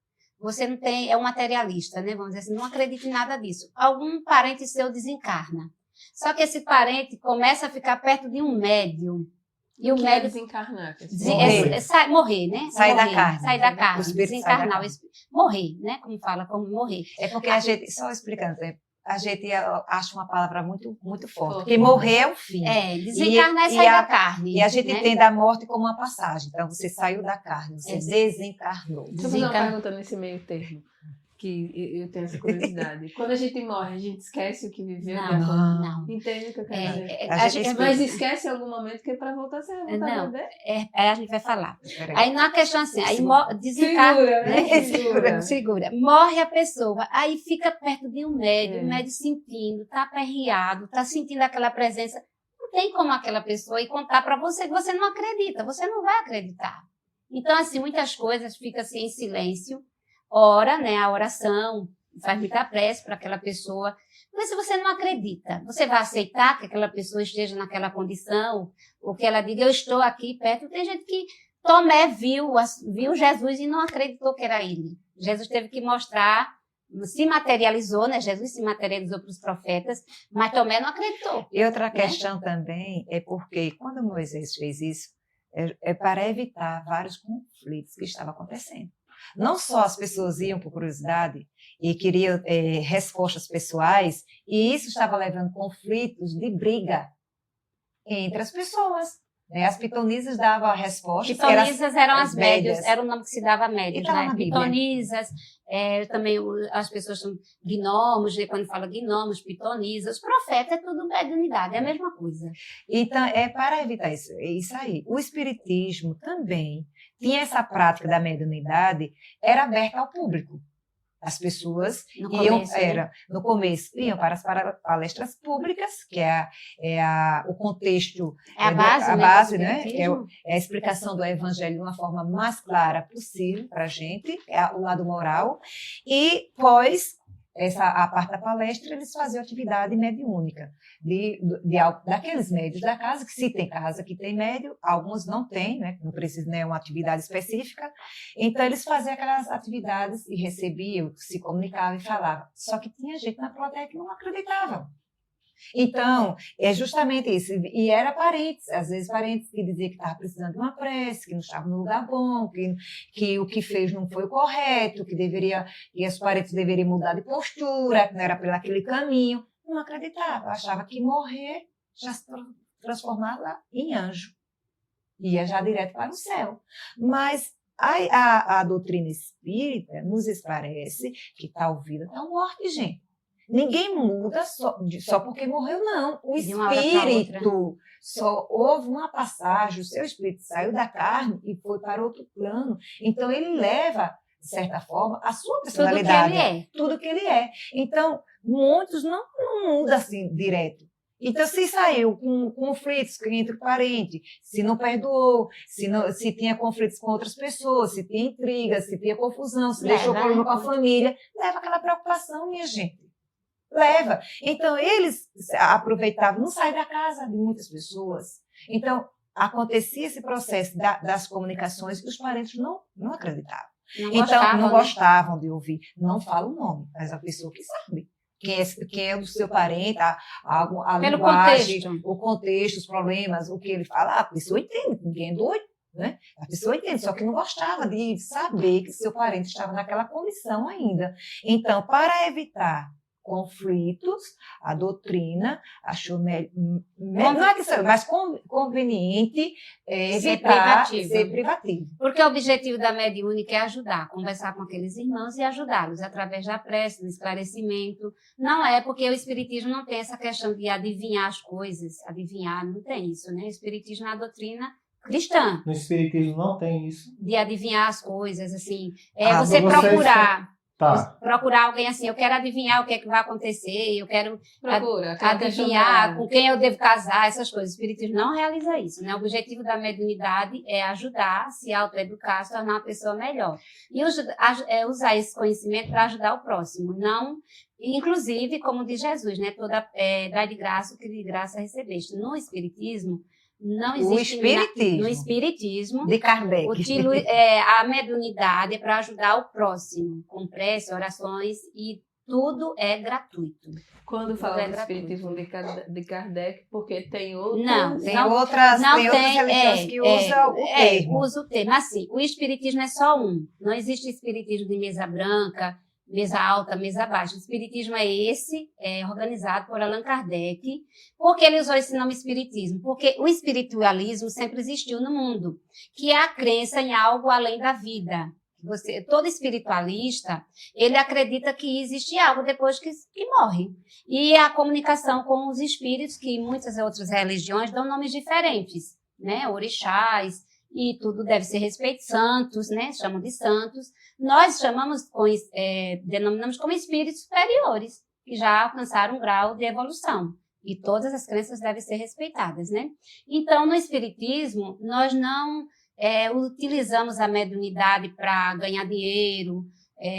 Você não tem, é um materialista, né? Vamos dizer assim, não acredita em nada disso. Algum parente seu desencarna. Só que esse parente começa a ficar perto de um médium. E o médium desencarnar. Morrer, né? Sair da carne. Sair da carne. Desencarnar. Morrer, né? Como morrer. É porque a gente, só explicando, a gente acha uma palavra muito, muito forte. Porque morrer é o fim. Desencarnar é sair da carne. E a gente entende a morte como uma passagem. Então, você saiu da carne, você desencarnou. Deixa eu fazer uma pergunta nesse meio termo, que eu tenho essa curiosidade. Quando a gente morre, a gente esquece o que viveu? Não. Entende o que eu quero dizer? Mas esquece em algum momento que é para voltar a ser não. A gente vai falar. Aí não é uma questão assim, aí desencarna. Segura. Morre a pessoa, aí fica perto de um médium, o médium sentindo, tá aperreado, tá sentindo aquela presença. Não tem como aquela pessoa ir contar para você que você não acredita, você não vai acreditar. Então, assim, muitas coisas ficam assim em silêncio. Ora, né, a oração, faz muita prece para aquela pessoa. Mas se você não acredita, você vai aceitar que aquela pessoa esteja naquela condição, ou que ela diga, eu estou aqui perto. Tem gente que Tomé viu Jesus e não acreditou que era ele. Jesus teve que mostrar, se materializou, né? Jesus se materializou para os profetas, mas Tomé não acreditou. E outra questão também é porque quando Moisés fez isso, é para evitar vários conflitos que estavam acontecendo. Não só as pessoas iam por curiosidade e queriam respostas pessoais, e isso estava levando conflitos de briga entre as pessoas. Né? As pitonisas davam a resposta. Pitonisas eram as médias, era o nome que se dava a médias. Né? Pitonisas, também as pessoas são gnomos, né? Quando fala gnomos, pitonisas, profeta é tudo mediunidade, é a mesma coisa. Então, para evitar isso aí. O espiritismo também tinha essa prática da mediunidade, era aberta ao público. As pessoas no começo iam para as palestras públicas, que é o contexto, a base, né? Que é a explicação do evangelho de uma forma mais clara possível para a gente, é o lado moral. E, pois, a parte da palestra, eles faziam atividade mediúnica, daqueles médios da casa, que se tem casa que tem médio, alguns não tem, né, não precisa, né, uma atividade específica, então eles faziam aquelas atividades e recebiam, se comunicavam e falavam, só que tinha gente na plateia que não acreditava. Então, é justamente isso. E era parentes, às vezes parentes que diziam que estava precisando de uma prece, que não estava no lugar bom, que o que fez não foi o correto, que os parentes deveriam mudar de postura, que não era pelo aquele caminho. Não acreditava, achava que morrer já se transformava em anjo. Ia já direto para o céu. Mas a doutrina espírita nos esclarece que tal vida, tal morte, gente. Ninguém muda só porque morreu, não. O espírito, só houve uma passagem, o seu espírito saiu da carne e foi para outro plano. Então, ele leva, de certa forma, a sua personalidade. Tudo que ele é. Então, muitos não mudam assim, direto. Então, se saiu com conflitos entre parentes, se não perdoou, se tinha conflitos com outras pessoas, se tinha intrigas, se tinha confusão, se deixou problema com a família, leva aquela preocupação, minha gente. Leva. Então, eles aproveitavam, não sai da casa de muitas pessoas. Então, acontecia esse processo das comunicações e os parentes não acreditavam. Não gostavam de ouvir. Não fala o nome, mas a pessoa que sabe. Quem é do seu parente, a linguagem, o contexto, os problemas, o que ele fala, a pessoa entende, ninguém é doido. Né? A pessoa entende, só que não gostava de saber que seu parente estava naquela condição ainda. Então, para evitar conflitos, a doutrina achou não é que seja, mas conveniente evitar ser privativo. Porque o objetivo da mediúnica é ajudar, conversar com aqueles irmãos e ajudá-los através da prece, do esclarecimento. Não é porque o espiritismo não tem essa questão de adivinhar as coisas, não tem isso, né? O espiritismo é a doutrina cristã. No espiritismo não tem isso. De adivinhar as coisas, assim, você procurar. Tá. Procurar alguém assim, eu quero adivinhar o que é que vai acontecer, eu quero adivinhar com quem eu devo casar, essas coisas. O espiritismo não realiza isso, né? O objetivo da mediunidade é ajudar, se autoeducar, se tornar uma pessoa melhor. E usar esse conhecimento para ajudar o próximo. Não, inclusive, como diz Jesus, né? Dai de graça o que de graça recebeste. No espiritismo, não existe no espiritismo de Kardec. A mediunidade é para ajudar o próximo, com prece, orações, e tudo é gratuito. Quando fala do espiritismo de Kardec, porque tem outros... Tem outras religiões que usam o termo. Usa o termo. Assim, o espiritismo é só um. Não existe espiritismo de mesa branca, mesa alta, mesa baixa. O espiritismo é organizado por Allan Kardec. Por que ele usou esse nome espiritismo? Porque o espiritualismo sempre existiu no mundo, que é a crença em algo além da vida. Todo espiritualista, ele acredita que existe algo depois que morre. E a comunicação com os espíritos, que muitas outras religiões dão nomes diferentes, né? Orixás, e tudo deve ser respeito, santos, né? Chamam de santos. Nós denominamos como espíritos superiores, que já alcançaram um grau de evolução. E todas as crenças devem ser respeitadas, né? Então, no espiritismo, nós não utilizamos a mediunidade para ganhar dinheiro,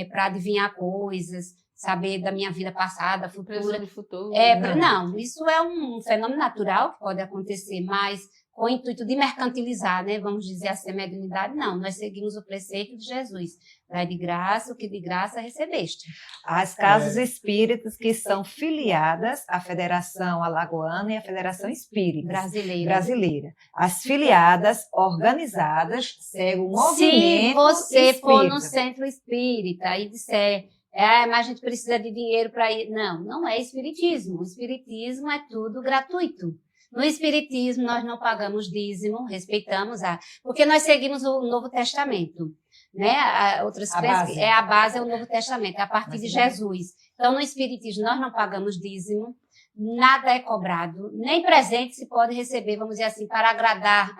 para adivinhar coisas, saber da minha vida passada, futura. Do futuro. Não, isso é um fenômeno natural que pode acontecer, mas com o intuito de mercantilizar, né? Vamos dizer assim, a mediunidade, não. Nós seguimos o preceito de Jesus. Dai de graça o que de graça recebeste. As casas espíritas que são filiadas à Federação Alagoana e à Federação Espírita Brasileira. As filiadas, organizadas, seguem o movimento espírita. Se você espírita. for no centro espírita e disser, mas a gente precisa de dinheiro para ir. Não é espiritismo. O espiritismo é tudo gratuito. No espiritismo, nós não pagamos dízimo, respeitamos porque nós seguimos o Novo Testamento, né? A base é o Novo Testamento, é a partir de Jesus. Então, no espiritismo, nós não pagamos dízimo, nada é cobrado, nem presente se pode receber, vamos dizer assim, para agradar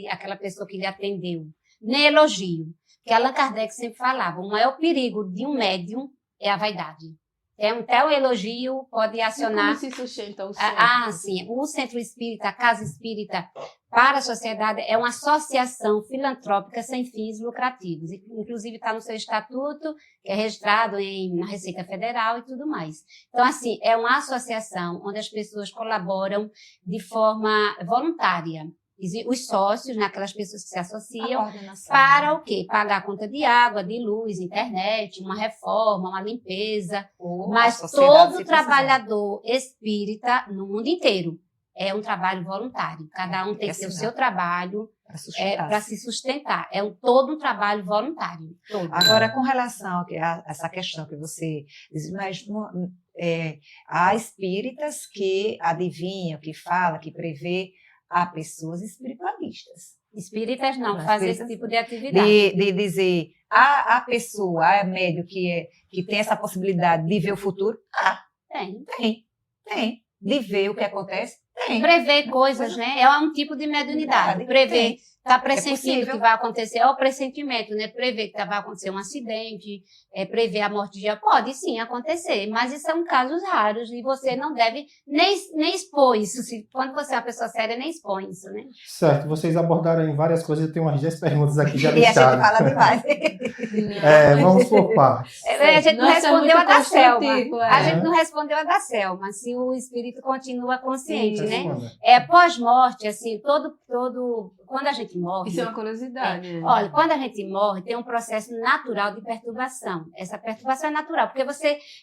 aquela pessoa que lhe atendeu, nem elogio. Porque Allan Kardec sempre falava, o maior perigo de um médium é a vaidade. Até o elogio pode acionar... E como se sustenta o centro? Sim. O centro espírita, a casa espírita, para a sociedade é uma associação filantrópica sem fins lucrativos. Inclusive está no seu estatuto, que é registrado na Receita Federal e tudo mais. Então, assim, é uma associação onde as pessoas colaboram de forma voluntária. Os sócios, né, aquelas pessoas que se associam, para o quê? Pagar a conta de água, de luz, internet, uma reforma, uma limpeza. Mas todo trabalhador espírita no mundo inteiro é um trabalho voluntário. Cada um tem que ter o seu trabalho para se sustentar. É todo um trabalho voluntário. Todo. Agora, com relação a essa questão que você diz, mas há espíritas que adivinham, que falam, que prevê, há pessoas espiritualistas. Espíritas não fazem esse tipo de atividade. De dizer, a pessoa, a médium que tem essa possibilidade de ver o futuro? Tem. De ver o que acontece? Tem. Prever coisas, né? É um tipo de mediunidade. Prever, está pressentindo o que vai acontecer, é o pressentimento, né? Prever que vai acontecer um acidente, prever a morte de... Pode sim acontecer, mas isso são casos raros e você não deve nem expor isso. Quando você é uma pessoa séria, nem expõe isso, né? Certo, vocês abordaram em várias coisas, eu tenho umas 10 perguntas aqui já listadas. E a gente fala demais. Vamos por partes. A gente não respondeu a da Selma. A gente não respondeu a da Selma, se o espírito continua consciente, né? Pós-morte, assim, quando a gente morre... Isso é uma curiosidade. Né? Olha, quando a gente morre, tem um processo natural de perturbação. Essa perturbação é natural, porque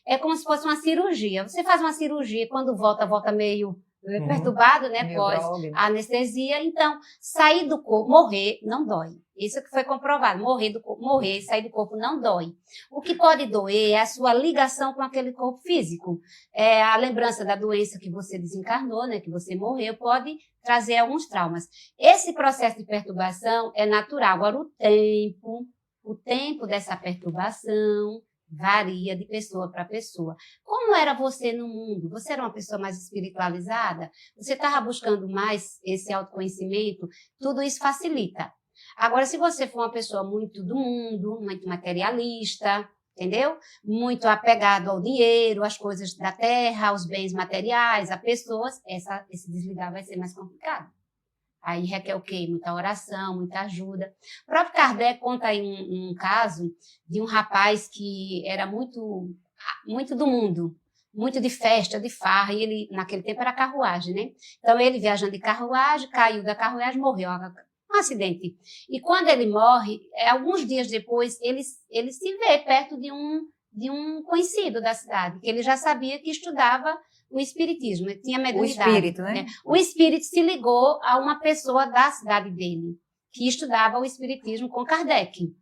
é como se fosse uma cirurgia. Você faz uma cirurgia, quando volta meio perturbado, né? Pós a anestesia. Então, sair do corpo, morrer, não dói. Isso que foi comprovado. Morrer, sair do corpo não dói. O que pode doer é a sua ligação com aquele corpo físico. A lembrança da doença que você desencarnou, né? Que você morreu, pode trazer alguns traumas. Esse processo de perturbação é natural. Agora, o tempo dessa perturbação varia de pessoa para pessoa. Como era você no mundo? Você era uma pessoa mais espiritualizada? Você estava buscando mais esse autoconhecimento? Tudo isso facilita. Agora, se você for uma pessoa muito do mundo, muito materialista, entendeu? Muito apegado ao dinheiro, às coisas da terra, aos bens materiais, a pessoas, esse desligar vai ser mais complicado. Aí requer o quê? Muita oração, muita ajuda. O próprio Kardec conta aí um caso de um rapaz que era muito do mundo, muito de festa, de farra, e ele, naquele tempo, era carruagem, né? Então, ele viajando de carruagem, caiu da carruagem, morreu. Um acidente. E quando ele morre, alguns dias depois, ele se vê perto de um conhecido da cidade, que ele já sabia que estudava o espiritismo, ele tinha mediunidade. O espírito, né? O espírito se ligou a uma pessoa da cidade dele, que estudava o espiritismo com Kardec.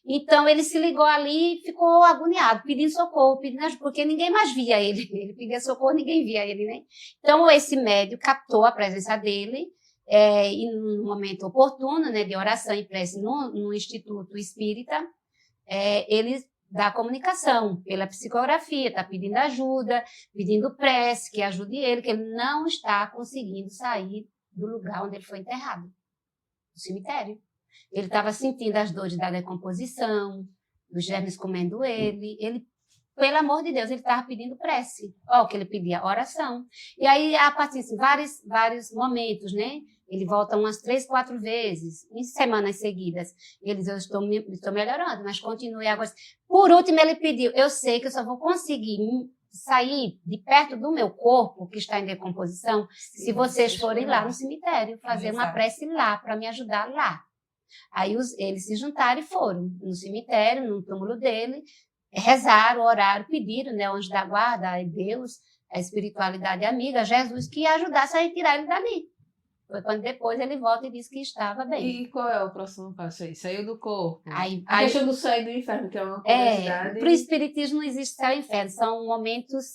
Então, ele se ligou ali e ficou agoniado, pedindo socorro, pedindo ajuda, porque ninguém mais via ele. Ele pedia socorro, ninguém via ele, né? Então, esse médium captou a presença dele, e no momento oportuno, né, de oração e prece no Instituto Espírita, ele dá comunicação pela psicografia, está pedindo ajuda, pedindo prece, que ajude ele, que ele não está conseguindo sair do lugar onde ele foi enterrado, do cemitério. Ele estava sentindo as dores da decomposição, dos germes comendo ele, pelo amor de Deus, ele estava pedindo prece. O que ele pedia, oração. E aí, a partir de vários momentos, né? Ele volta umas 3, 4 vezes, em semanas seguidas. Ele diz, eu estou melhorando, mas continue agora. Por último, ele pediu, eu sei que eu só vou conseguir sair de perto do meu corpo, que está em decomposição, se vocês forem lá no cemitério, fazer uma prece lá, para me ajudar lá. Aí eles se juntaram e foram no cemitério, no túmulo dele, rezaram, oraram, pediram, né, o anjo da guarda, a Deus, a espiritualidade amiga, Jesus, que ajudasse a retirar ele dali. Foi quando depois ele volta e diz que estava bem. E qual é o próximo passo aí? Saiu do corpo. A questão do sair do inferno, que é uma curiosidade. Para o espiritismo não existe céu e inferno. São momentos...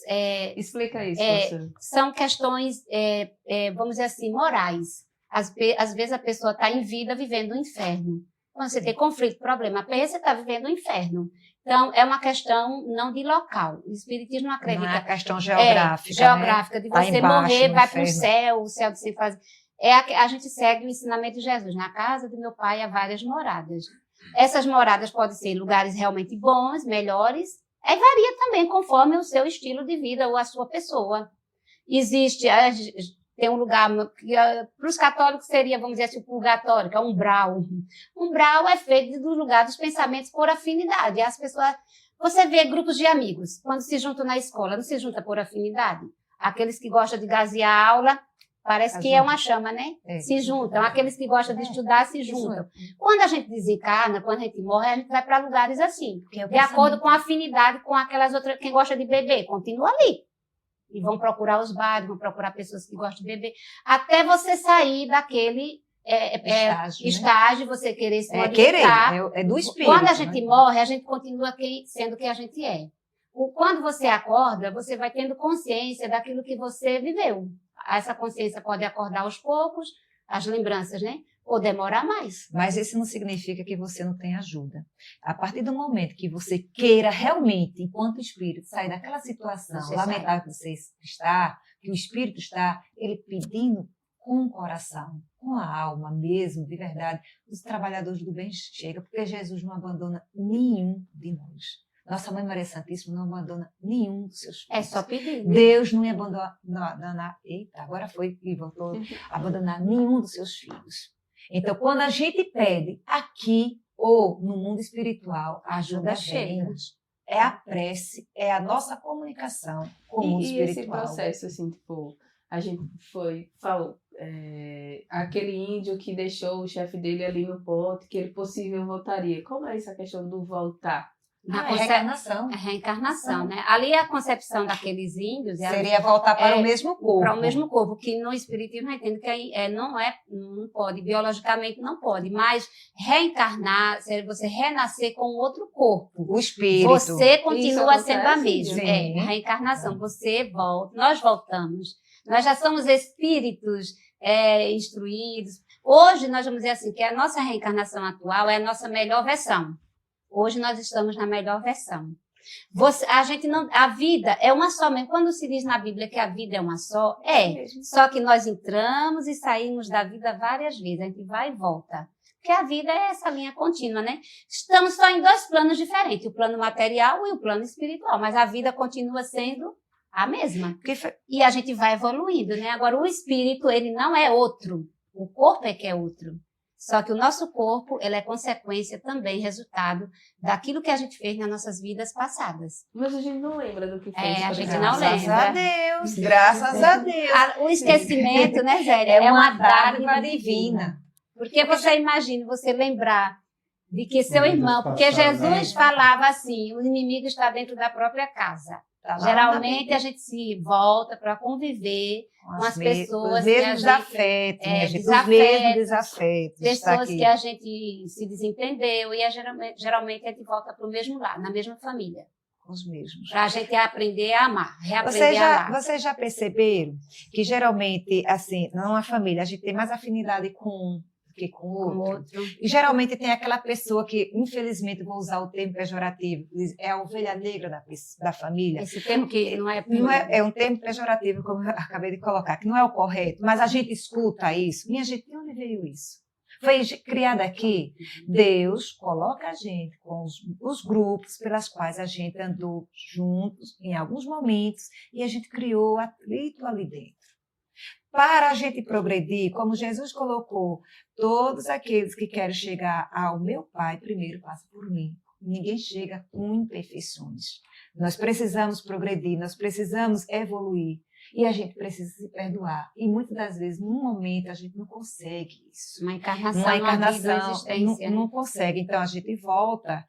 Explica isso, professor. São questões, vamos dizer assim, morais. Às vezes a pessoa está em vida vivendo o inferno. Quando você tem conflito, problema, você está vivendo o inferno. Então, é uma questão não de local. O espiritismo não acredita. Não é uma questão geográfica. Geográfica, né? De você morrer, vai para o céu de você fazer... A gente segue o ensinamento de Jesus. Na casa do meu pai há várias moradas. Essas moradas podem ser lugares realmente bons, melhores. Aí varia também conforme o seu estilo de vida ou a sua pessoa. tem um lugar que para os católicos seria, vamos dizer assim, o purgatório, que é um umbral. Umbral é feito do lugar dos pensamentos por afinidade. E as pessoas, você vê grupos de amigos, quando se juntam na escola, não se junta por afinidade? Aqueles que gostam de gazear a aula, parece que é uma chama, né? Se juntam. Aqueles que gostam de estudar se juntam. Quando a gente desencarna, quando a gente morre, a gente vai para lugares assim, de acordo com a afinidade com aquelas outras. Quem gosta de beber, continua ali. E vão procurar os bares, vão procurar pessoas que gostam de beber, até você sair daquele estágio, você querer se modificar. É do espírito. Quando a gente morre, a gente continua sendo o que a gente é. Quando você acorda, você vai tendo consciência daquilo que você viveu. Essa consciência pode acordar aos poucos, as lembranças, né? Ou demorar mais. Mas isso não significa que você não tem ajuda. A partir do momento que você queira realmente, enquanto espírito, sair daquela situação lamentável que você está, que o espírito está, ele pedindo com o coração, com a alma mesmo, de verdade, os trabalhadores do bem chegam, porque Jesus não abandona nenhum de nós. Nossa Mãe Maria Santíssima não abandona nenhum dos seus filhos. É só pedir. Né? Deus não ia abandonar, eita, agora foi e voltou, abandonar nenhum dos seus filhos. Então, quando a gente pede aqui ou no mundo espiritual, a ajuda chega. É a prece, é a nossa comunicação com o mundo espiritual. E esse processo, assim, tipo, a gente falou, aquele índio que deixou o chefe dele ali no pote, que ele possível voltaria. Como é essa questão do voltar? Reencarnação. A reencarnação, né? Ali a concepção daqueles índios... Seria voltar para o mesmo corpo. Para o mesmo corpo, que no espiritismo a gente entende que não pode, biologicamente não pode, mas reencarnar, você renascer com outro corpo. O espírito. Você continua sendo a mesma. mesma. Reencarnação, você volta, nós voltamos. Nós já somos espíritos instruídos. Hoje nós vamos dizer assim, que a nossa reencarnação atual é a nossa melhor versão. Hoje nós estamos na melhor versão. A vida é uma só mesmo. Quando se diz na Bíblia que a vida é uma só, só que nós entramos e saímos da vida várias vezes. A gente vai e volta. Porque a vida é essa linha contínua, né? Estamos só em dois planos diferentes, o plano material e o plano espiritual, mas a vida continua sendo a mesma. E a gente vai evoluindo, né? Agora, o espírito, ele não é outro. O corpo é que é outro. Só que o nosso corpo, ele é consequência também, resultado daquilo que a gente fez nas nossas vidas passadas. Mas a gente não lembra do que fez. A gente não lembra. Graças a Deus, graças a Deus. O esquecimento, né, Zélia? É uma dádiva divina. Porque você imagina, você lembrar de que seu irmão, porque Jesus falava assim, o inimigo está dentro da própria casa. Geralmente a gente se volta para conviver com as pessoas os mesmos afetos, os mesmos desafetos. Pessoas que a gente se desentendeu e geralmente a gente volta para o mesmo lar, na mesma família. Os mesmos. Para a gente aprender a amar, reaprender a amar. Vocês já perceberam que geralmente, assim, numa família, a gente tem mais afinidade com um do que com o outro. E geralmente tem aquela pessoa que, infelizmente, vou usar o termo pejorativo, é a ovelha negra da família. Esse termo que não é... É um termo pejorativo, como eu acabei de colocar, que não é o correto, mas a gente escuta isso. Minha gente, de onde veio isso? Foi criado aqui. Deus coloca a gente com os grupos pelas quais a gente andou juntos em alguns momentos e a gente criou atrito ali dentro. Para a gente progredir, como Jesus colocou, todos aqueles que querem chegar ao meu Pai, primeiro passa por mim. Ninguém chega com imperfeições. Nós precisamos progredir, nós precisamos evoluir. E a gente precisa se perdoar. E muitas das vezes, num momento, a gente não consegue isso. Uma encarnação não consegue. Então, a gente volta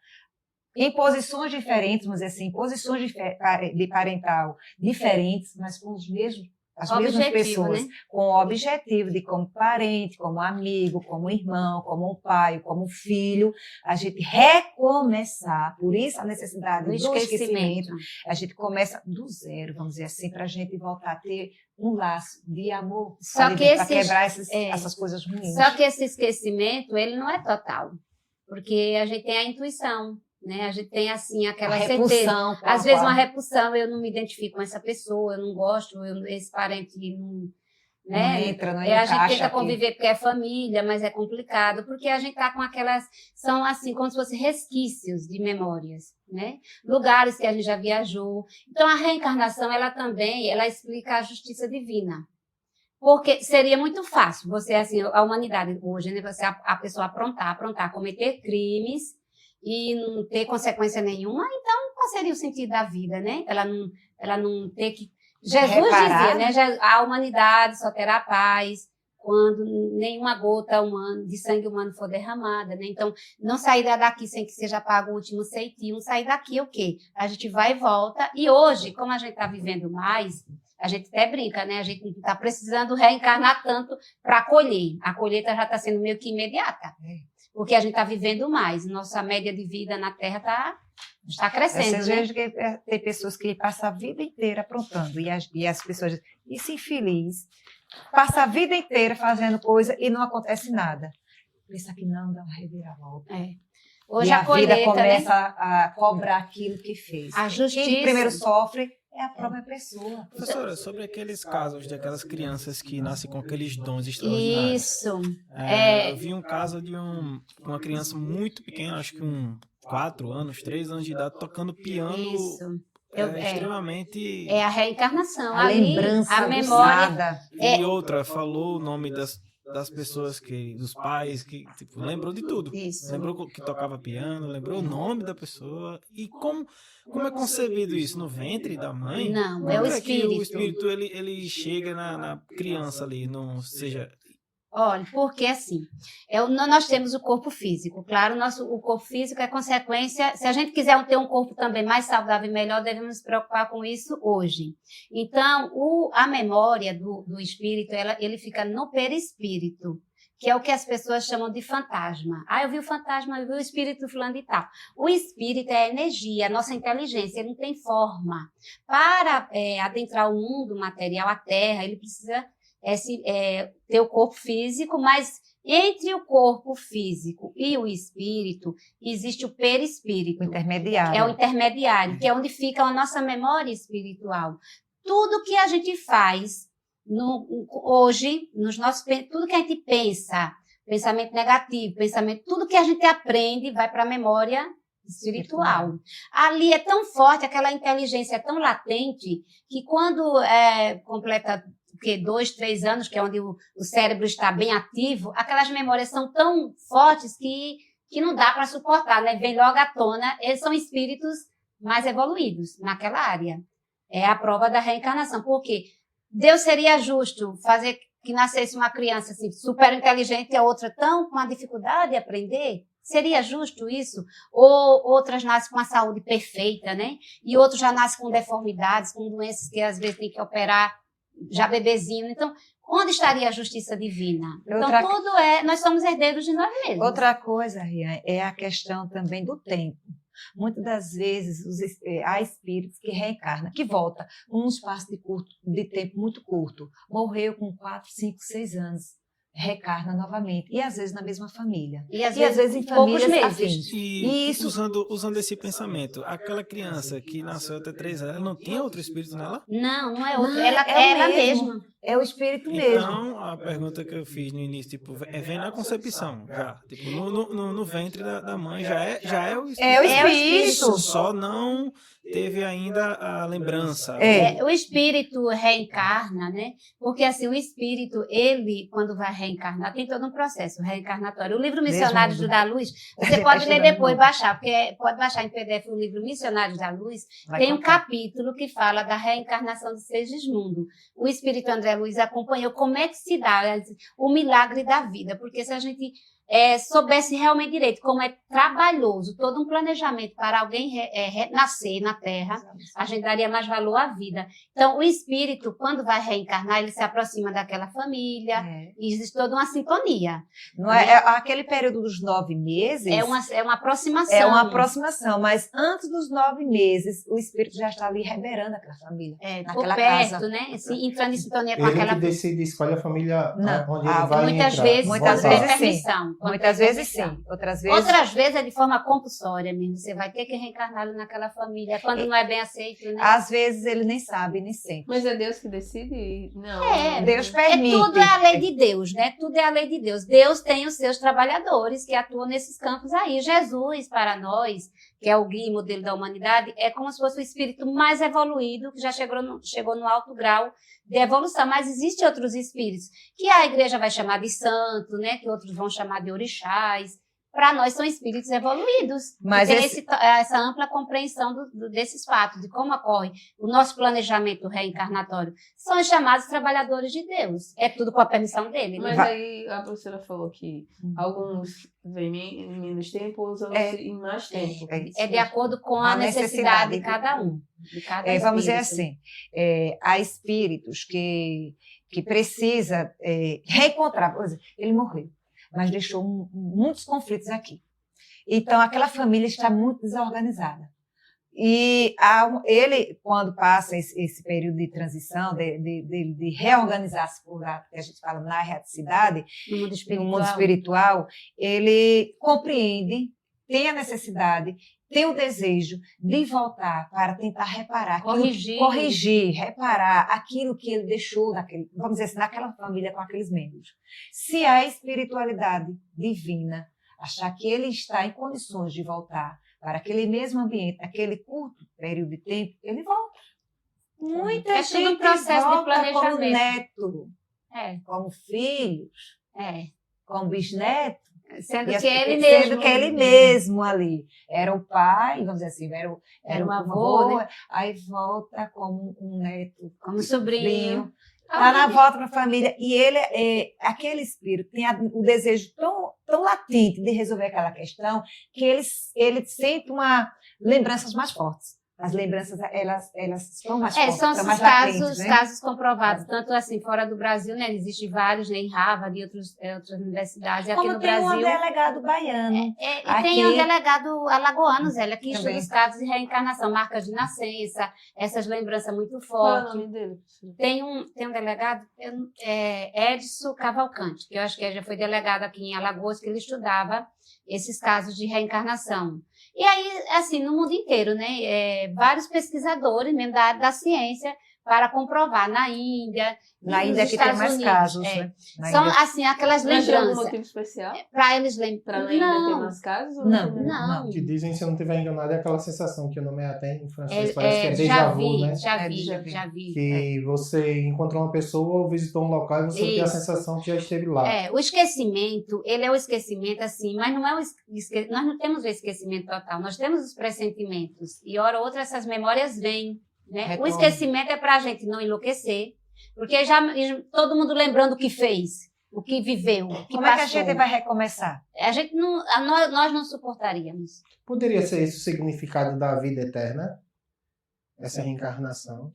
em posições diferentes, vamos dizer assim, posições de parental diferentes, mas com os mesmos as mesmas pessoas, né? Com o objetivo de, como parente, como amigo, como irmão, como um pai, como filho, a gente recomeçar. Por isso a necessidade do esquecimento. A gente começa do zero, vamos dizer assim, para a gente voltar a ter um laço de amor para quebrar essas coisas ruins. Só que esse esquecimento, ele não é total, porque a gente tem a intuição. Né? A gente tem, assim, aquela certeza. Às vezes uma repulsão, eu não me identifico com essa pessoa, eu não gosto, esse parente não... Né? Não entra, não encaixa. A gente tenta conviver porque é família, mas é complicado, porque a gente está com aquelas... São, assim, como se fossem resquícios de memórias, né? Lugares que a gente já viajou. Então, a reencarnação, ela também, ela explica a justiça divina. Porque seria muito fácil você, assim, a humanidade hoje, né, você, a pessoa aprontar, cometer crimes e não ter consequência nenhuma, então qual seria o sentido da vida, né? Ela não ter que... Jesus Reparar, dizia, né? A humanidade só terá paz quando nenhuma gota de sangue humano for derramada, né? Então, não sair daqui sem que seja pago o último ceitinho. Sair daqui é o quê? A gente vai e volta. E hoje, como a gente está vivendo mais, a gente até brinca, né? A gente não está precisando reencarnar tanto para colher. A colheita já está sendo meio que imediata. Porque a gente está vivendo mais. Nossa média de vida na Terra está crescendo. Vocês né? vejam que tem pessoas que passam a vida inteira aprontando. E as pessoas dizem, isso infeliz, passa a vida inteira fazendo coisa e não acontece nada. Pensa que não, dá uma reviravolta. Hoje e a colheita, vida começa né? a cobrar aquilo que fez. A justiça. Quem primeiro sofre é a própria pessoa. Professora, sobre aqueles casos daquelas crianças que nascem com aqueles dons extraordinários. Isso. Eu vi um caso de uma criança muito pequena, acho que 4 anos, 3 anos de idade, tocando piano. Isso. Extremamente... É a reencarnação. A Ali, lembrança a memória. aguçada. E outra, falou o nome das pessoas, dos pais, que tipo, lembrou de tudo. Isso. Lembrou que tocava piano, lembrou o nome da pessoa. E como é concebido isso? No ventre da mãe? Não, é o Como espírito. que o espírito ele chega na criança ali, não seja... Olha, porque assim, nós temos o corpo físico. Claro, o corpo físico é consequência. Se a gente quiser ter um corpo também mais saudável e melhor, devemos nos preocupar com isso hoje. Então, a memória do espírito, ele fica no perispírito, que é o que as pessoas chamam de fantasma. Eu vi o fantasma, eu vi o espírito fulano e tal. O espírito é a energia, a nossa inteligência, ele não tem forma. Para adentrar o mundo material, a Terra, ele precisa... ter o corpo físico, mas entre o corpo físico e o espírito existe o perispírito. O intermediário. É o intermediário, que é onde fica a nossa memória espiritual. Tudo que a gente faz hoje, tudo que a gente pensa, pensamento negativo, tudo que a gente aprende vai para a memória espiritual. Ali é tão forte, aquela inteligência é tão latente, que quando completa 2, 3 anos, que é onde o cérebro está bem ativo, aquelas memórias são tão fortes que não dá para suportar, né? Vem logo à tona. Eles são espíritos mais evoluídos naquela área. É a prova da reencarnação. Porque Deus seria justo fazer que nascesse uma criança assim, super inteligente e a outra tão com uma dificuldade de aprender? Seria justo isso? Ou outras nascem com a saúde perfeita, né? E outros já nascem com deformidades, com doenças que às vezes tem que operar já bebezinho. Então, onde estaria a justiça divina? Então, nós somos herdeiros de nós mesmos. Outra coisa, Rian, é a questão também do tempo. Muitas das vezes há espíritos que reencarnam, que voltam num espaço de tempo muito curto. Morreu com 4, 5, 6 anos. Recarna novamente. E às vezes na mesma família. E às vezes em poucos famílias meses. afins. E isso, usando esse pensamento, aquela criança que nasceu até 3 anos, ela não tinha outro espírito nela? Não é outro. Não, Ela é ela mesmo. mesma. É o espírito mesmo. Então, a pergunta que eu fiz no início, tipo, vem na concepção, já. Tipo, no ventre da mãe já é o espírito. É o espírito. Só não teve ainda a lembrança. O espírito reencarna, né? Porque assim, o espírito, ele, quando vai reencarnar, tem todo um processo reencarnatório. O livro Missionários da Luz, você pode ler depois, baixar, porque pode baixar em PDF o livro Missionários da Luz, tem um capítulo que fala da reencarnação de Segismundo. O espírito André Luiz acompanhou como é que se dá o milagre da vida, porque se a gente soubesse realmente direito como é trabalhoso todo um planejamento para alguém nascer na Terra, a gente daria mais valor à vida. Então, o espírito, quando vai reencarnar, ele se aproxima daquela família, e existe toda uma sintonia. Não é aquele período dos 9 meses... É uma aproximação. É uma aproximação, mas antes dos 9 meses, o espírito já está ali reverando aquela família, por naquela perto, casa. né? Assim, entrando em sintonia com Ele aquela... que decide, escolhe a família Não. onde ele vai Muitas entrar. vezes Muitas tem vezes sim. permissão. Muitas vezes sim, outras vezes é de forma compulsória mesmo. Você vai ter que reencarnar ali naquela família, quando não é bem aceito, né? às vezes ele nem sabe, nem sente. Mas é Deus que decide? Não. Deus permite. Tudo é a lei de Deus, né? Tudo é a lei de Deus. Deus tem os seus trabalhadores que atuam nesses campos aí. Jesus, para nós, que é o guia e modelo da humanidade, é como se fosse o espírito mais evoluído, que já chegou no alto grau de evolução. Mas existem outros espíritos, que a igreja vai chamar de santo, né? Que outros vão chamar de orixás. Para nós são espíritos evoluídos. Mas tem essa ampla compreensão desses fatos, de como ocorre o nosso planejamento reencarnatório. São os chamados trabalhadores de Deus. É tudo com a permissão dele. Mas né? aí a professora falou que alguns vêm em menos tempo, outros em mais tempo. É de acordo com a necessidade de cada um. Vamos dizer assim, há espíritos que precisa reencontrar. Por exemplo, ele morreu, mas deixou muitos conflitos aqui. Então, aquela família está muito desorganizada. E ele, quando passa esse período de transição, de reorganizar-se, por que a gente fala na erraticidade, no mundo espiritual, ele compreende, tem a necessidade, tem o desejo de voltar para tentar reparar, corrigir, reparar aquilo que ele deixou, vamos dizer assim, naquela família com aqueles membros. Se a espiritualidade divina achar que ele está em condições de voltar para aquele mesmo ambiente, aquele curto período de tempo, ele volta. Muita gente um processo volta de planejamento. como neto, como filhos, como bisneto. Sendo que ele mesmo ali era o pai, vamos dizer assim, era um avô, né? Aí volta como um neto, como sobrinho. Está na volta para a família. E ele, aquele espírito, tem o desejo tão latente de resolver aquela questão que ele sente lembranças mais fortes. As lembranças, elas são mais fortes, são mais casos, né? casos comprovados, tanto assim, fora do Brasil, né? Existem vários, né? Em Harvard e outras universidades. E aqui Como no tem Brasil, um delegado baiano. E tem um delegado alagoano, Zélia, que estuda os casos de reencarnação, marcas de nascença, essas lembranças muito fortes. Qual é o nome dele? Tem um delegado, Edson Cavalcante, que eu acho que já foi delegado aqui em Alagoas, que ele estudava esses casos de reencarnação. E aí, assim, no mundo inteiro, né? Vários pesquisadores mesmo da área da ciência para comprovar na Índia. Na Índia que tem mais casos, né? São, assim, aquelas lembranças. Mas tem algum lembranças. motivo especial? Para eles lembrar. Para na Índia ter mais casos? Ou Não. Que dizem, se eu não estiver enganado, é aquela sensação que o nome é até em francês, parece que é déjà vu, né? Já vi. Que você encontrou uma pessoa ou visitou um local e você tem a sensação que já esteve lá. O esquecimento, ele é o esquecimento, assim, mas não é nós não temos o esquecimento total, nós temos os pressentimentos. E, hora ou outra, essas memórias vêm. Né? O esquecimento é para a gente não enlouquecer, porque já todo mundo lembrando o que fez, o que viveu, o que Como passou. É que a gente vai recomeçar? A gente nós não suportaríamos. Poderia ser esse o significado da vida eterna? Essa reencarnação?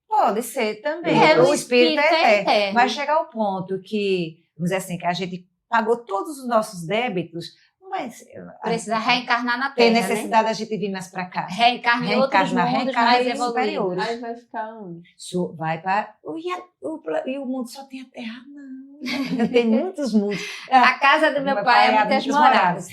Pode ser também. O o espírito é eterno. Vai chegar ao ponto que, vamos dizer assim, que a gente pagou todos os nossos débitos, mas precisa reencarnar na Terra. Tem necessidade da gente vir mais para cá. Reencarnar em outros mundos mais evoluídos. Aí vai ficar onde? Vai para... E o mundo só tem a Terra, não. Tem muitos mundos. A casa do meu pai é muitas moradas.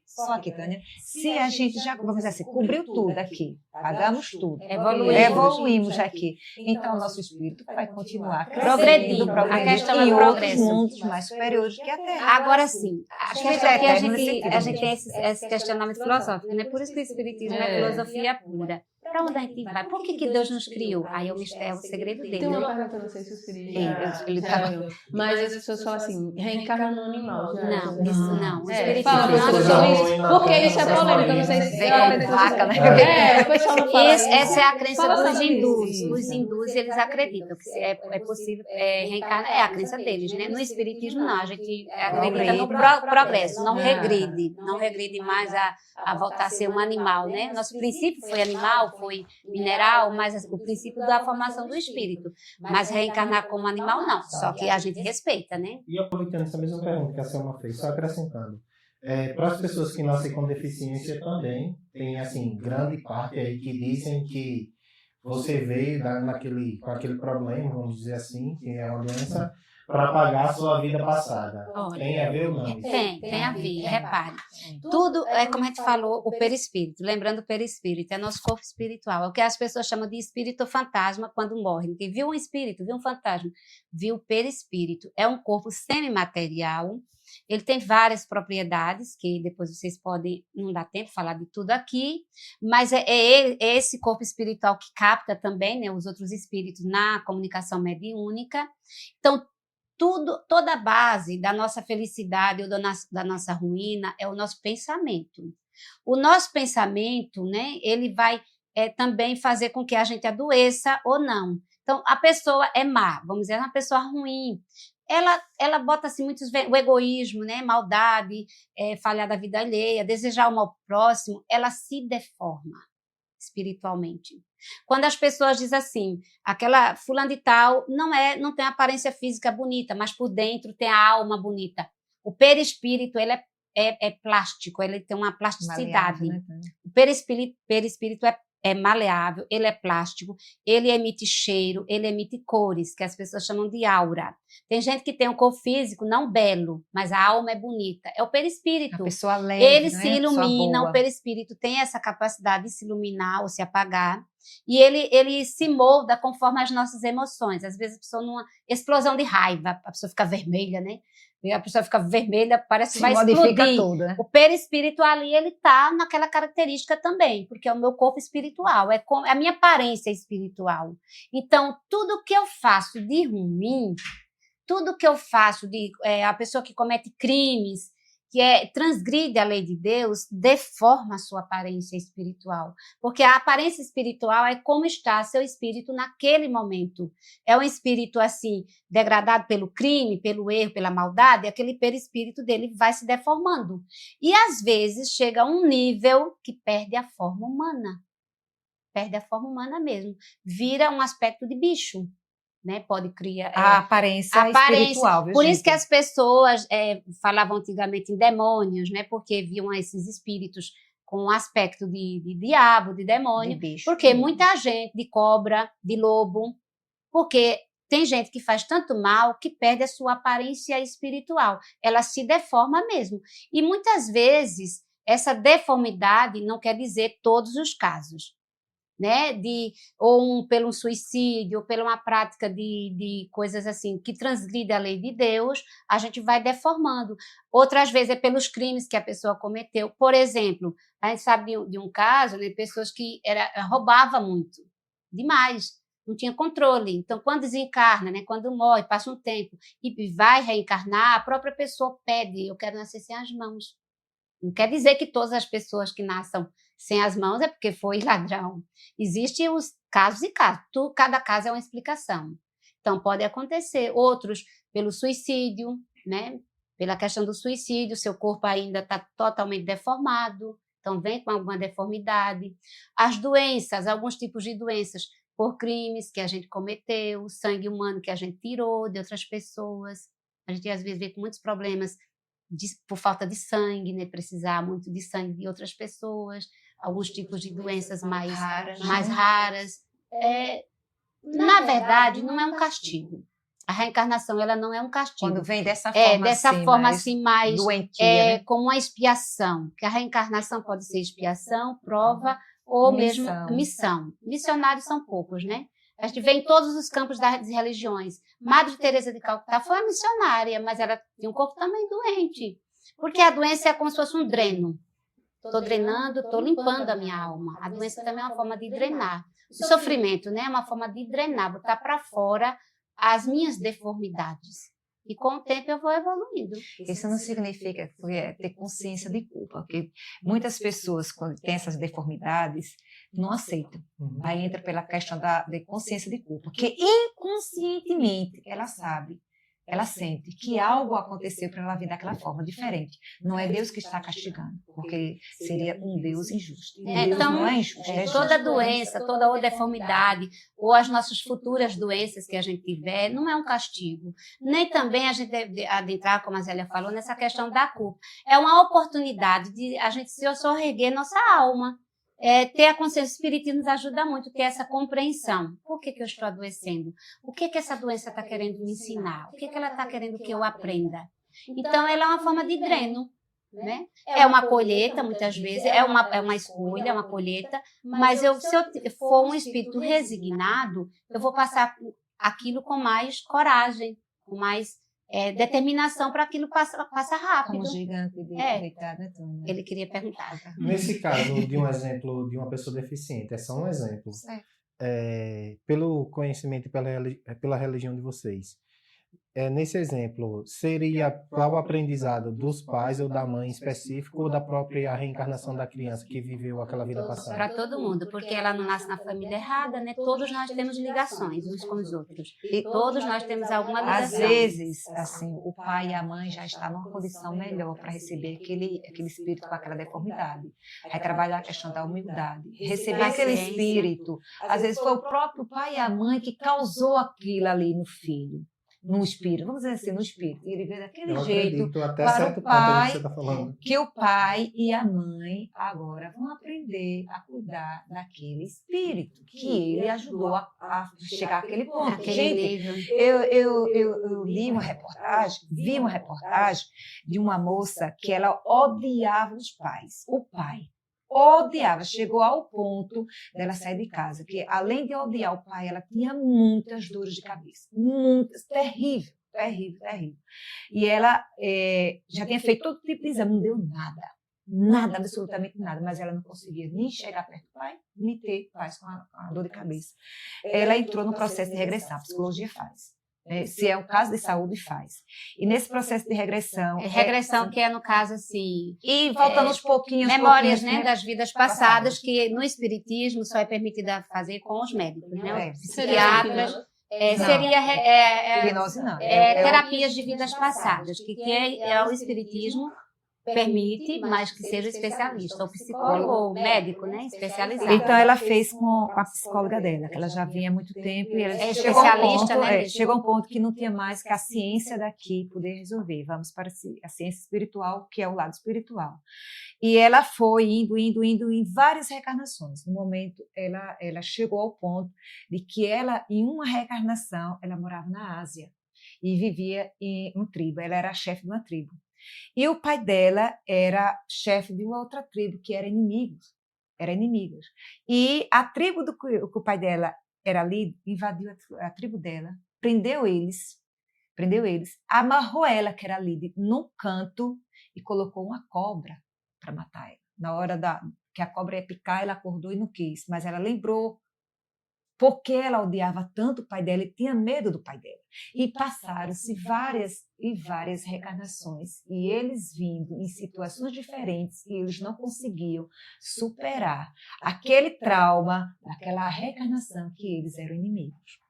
Só aqui, Tânia. Se a gente já, vamos dizer assim, cobriu tudo aqui, pagamos tudo, evoluímos aqui, então o nosso espírito vai continuar progredindo. A questão é outros mundos mais superiores que a Terra. Agora sim, a gente tem esse questionamento filosófico, né? Por isso que o espiritismo é filosofia pura. Para onde a gente vai? Por que Deus nos criou? Aí é o segredo dele. Tem uma pergunta, não sei se o Espírito mas as pessoas falam assim, reencarna no animal. Não, isso não. O espiritismo não sobre isso, porque isso é polêmico, eu não sei se o pessoal não fala isso. Essa é a crença dos hindus. Os hindus, eles acreditam que é possível reencarnar, é a crença deles, né? No espiritismo, não. A gente acredita no progresso, não regride mais a voltar a ser um animal, né? Nosso princípio foi animal, foi mineral, mas o princípio da formação do espírito. Mas reencarnar como animal, não. Só que a gente respeita, né? E aproveitando essa mesma pergunta que a Selma fez, só acrescentando. Para as pessoas que nascem com deficiência também, tem, assim, grande parte aí que dizem que você veio com aquele problema, vamos dizer assim, que é uma doença, para pagar a sua vida passada. Olha. Tem a ver ou não? Tem a ver, repare. Tudo é como a gente falou, o perispírito. Lembrando, o perispírito é nosso corpo espiritual. É o que as pessoas chamam de espírito fantasma quando morrem. Quem viu um espírito, viu um fantasma, viu o perispírito. É um corpo semimaterial. Ele tem várias propriedades, que depois vocês podem, não dá tempo de falar de tudo aqui, mas é esse corpo espiritual que capta também, né, os outros espíritos na comunicação mediúnica. Então, toda a base da nossa felicidade ou da nossa ruína é o nosso pensamento. O nosso pensamento, né, ele vai também fazer com que a gente adoeça ou não. Então, a pessoa é má, vamos dizer, é uma pessoa ruim. Ela bota assim o egoísmo, né, maldade, falhar da vida alheia, desejar o mal próximo, ela se deforma espiritualmente. Quando as pessoas dizem assim, aquela fulana de tal não tem aparência física bonita, mas por dentro tem a alma bonita. O perispírito, ele é plástico, ele tem uma plasticidade. Maleável, né? O perispírito é maleável, ele é plástico, ele emite cheiro, ele emite cores, que as pessoas chamam de aura. Tem gente que tem um corpo físico não belo, mas a alma é bonita. É o perispírito. A pessoa leve, Ele né? se ilumina, o perispírito tem essa capacidade de se iluminar ou se apagar, e ele se molda conforme as nossas emoções. Às vezes a pessoa numa explosão de raiva, a pessoa fica vermelha, né? E a pessoa fica vermelha, parece que vai explodir. Toda. O perispírito ali, ele está naquela característica também, porque é o meu corpo espiritual, é a minha aparência espiritual. Então, tudo que eu faço de ruim, tudo que eu faço a pessoa que comete crimes, que transgride a lei de Deus, deforma a sua aparência espiritual. Porque a aparência espiritual é como está seu espírito naquele momento. É um espírito assim, degradado pelo crime, pelo erro, pela maldade, aquele perispírito dele vai se deformando. E às vezes chega a um nível que perde a forma humana. Perde a forma humana mesmo. Vira um aspecto de bicho. Né, pode criar a aparência espiritual. Viu, por gente? isso que as pessoas falavam antigamente em demônios, né, porque viam esses espíritos com um aspecto de diabo, de demônio, de bicho, porque muita gente, de cobra, de lobo, porque tem gente que faz tanto mal que perde a sua aparência espiritual, ela se deforma mesmo, e muitas vezes essa deformidade não quer dizer todos os casos, né, pelo suicídio, ou pela uma prática de coisas assim, que transgride a lei de Deus, a gente vai deformando. Outras vezes é pelos crimes que a pessoa cometeu. Por exemplo, a gente sabe de um caso, né, pessoas que roubavam muito, demais, não tinha controle. Então, quando desencarna, né, quando morre, passa um tempo e vai reencarnar, a própria pessoa pede, eu quero nascer sem as mãos. Não quer dizer que todas as pessoas que nasçam sem as mãos é porque foi ladrão. Existem os casos e casos. Cada caso é uma explicação. Então, pode acontecer. Outros pelo suicídio, né? Pela questão do suicídio, seu corpo ainda está totalmente deformado, então vem com alguma deformidade. As doenças, alguns tipos de doenças, por crimes que a gente cometeu, sangue humano que a gente tirou de outras pessoas. A gente, às vezes, vê com muitos problemas por falta de sangue, né? Precisar muito de sangue de outras pessoas, alguns tipos de doenças mais raras. Na verdade, não é um castigo. A reencarnação, ela não é um castigo. Quando vem dessa forma mais doentia, né? Como uma expiação. Que a reencarnação pode ser expiação, prova ou mesmo missão. Missionários são poucos, né? A gente vê em todos os campos das religiões. Madre Teresa de Calcutá foi uma missionária, mas ela tinha um corpo também doente. Porque a doença é como se fosse um dreno. Estou drenando, estou limpando a minha alma. A doença também é uma forma de drenar. O sofrimento, né, é uma forma de drenar, botar para fora as minhas deformidades. E com o tempo eu vou evoluindo. Isso não significa ter consciência de culpa, porque muitas pessoas, quando têm essas deformidades, não aceitam. Aí entra pela questão da consciência de culpa, porque inconscientemente ela sabe, ela sente que algo aconteceu para ela vir daquela forma diferente. Não é Deus que está castigando, porque seria um Deus injusto. Deus não é injusto. Toda doença, toda deformidade, ou as nossas futuras doenças que a gente tiver, não é um castigo. Nem também a gente deve adentrar, como a Zélia falou, nessa questão da culpa. É uma oportunidade de a gente se sorreguer nossa alma. ter a consciência, o espiritismo nos ajuda muito, ter essa compreensão. Por que eu estou adoecendo? O que essa doença está querendo me ensinar? O que ela está querendo que eu aprenda? Então, ela é uma forma de dreno, né? É uma colheita, muitas vezes, é uma escolha, é uma colheita, mas se eu for um espírito resignado, eu vou passar aquilo com mais coragem, com mais determinação para aquilo passar rápido. Como gigante deitado, né, Tônia? Ele queria perguntar. Nesse caso de um exemplo de uma pessoa deficiente, é só um exemplo. Pelo conhecimento e pela religião de vocês, nesse exemplo, seria para o aprendizado dos pais ou da mãe em específico ou da própria reencarnação da criança que viveu aquela vida passada? Para todo mundo, porque ela não nasce na família errada, né? Todos nós temos ligações uns com os outros. E todos nós temos alguma ligação. Às vezes, assim, o pai e a mãe já estão numa condição melhor para receber aquele espírito com aquela deformidade. Aí trabalhar a questão da humildade. Receber aquele espírito. Às vezes foi o próprio pai e a mãe que causou aquilo ali no filho. No espírito, vamos dizer assim, no espírito. Ele veio daquele jeito até para certo o pai, ponto que você tá falando. que o pai e a mãe agora vão aprender a cuidar daquele espírito que ele ajudou a chegar àquele ponto. Gente, eu li uma reportagem, vi uma reportagem de uma moça que ela odiava os pais, o pai. Odiava, chegou ao ponto dela sair de casa, que além de odiar o pai, ela tinha muitas dores de cabeça, muitas, terrível. E ela já tinha feito todo tipo de exame, não deu nada, absolutamente nada, mas ela não conseguia nem chegar perto do pai, nem ter paz com a dor de cabeça. Ela entrou no processo de regressão, a psicologia faz. Se é um caso de saúde, faz. E nesse processo de regressão... Regressão que é, no caso, assim... E voltando aos pouquinhos... Memórias, né, das vidas passadas, que no espiritismo só é permitida fazer com os médicos, né? Os psiquiatras... Seria... hipnose não. Terapias de vidas passadas, que o espiritismo permite, mas que seja especialista, ou psicólogo, ou médico, né, especializado. Então, ela fez com a psicóloga dela, que ela já vinha há muito tempo, e ela chegou a um ponto que não tinha mais que a ciência daqui poder resolver. Vamos para a ciência espiritual, que é o lado espiritual. E ela foi indo em várias reencarnações. No momento, ela chegou ao ponto de que ela, em uma reencarnação, ela morava na Ásia e vivia em uma tribo. Ela era a chefe de uma tribo. E o pai dela era chefe de uma outra tribo, que era inimigos. E a tribo que o pai dela era líder, invadiu a tribo dela, prendeu eles, amarrou ela, que era líder, num canto e colocou uma cobra para matar ela. Na hora que a cobra ia picar, ela acordou e não quis, mas ela lembrou porque ela odiava tanto o pai dela e tinha medo do pai dela. E passaram-se várias reencarnações, e eles vindo em situações diferentes, e eles não conseguiam superar aquele trauma, aquela reencarnação que eles eram inimigos.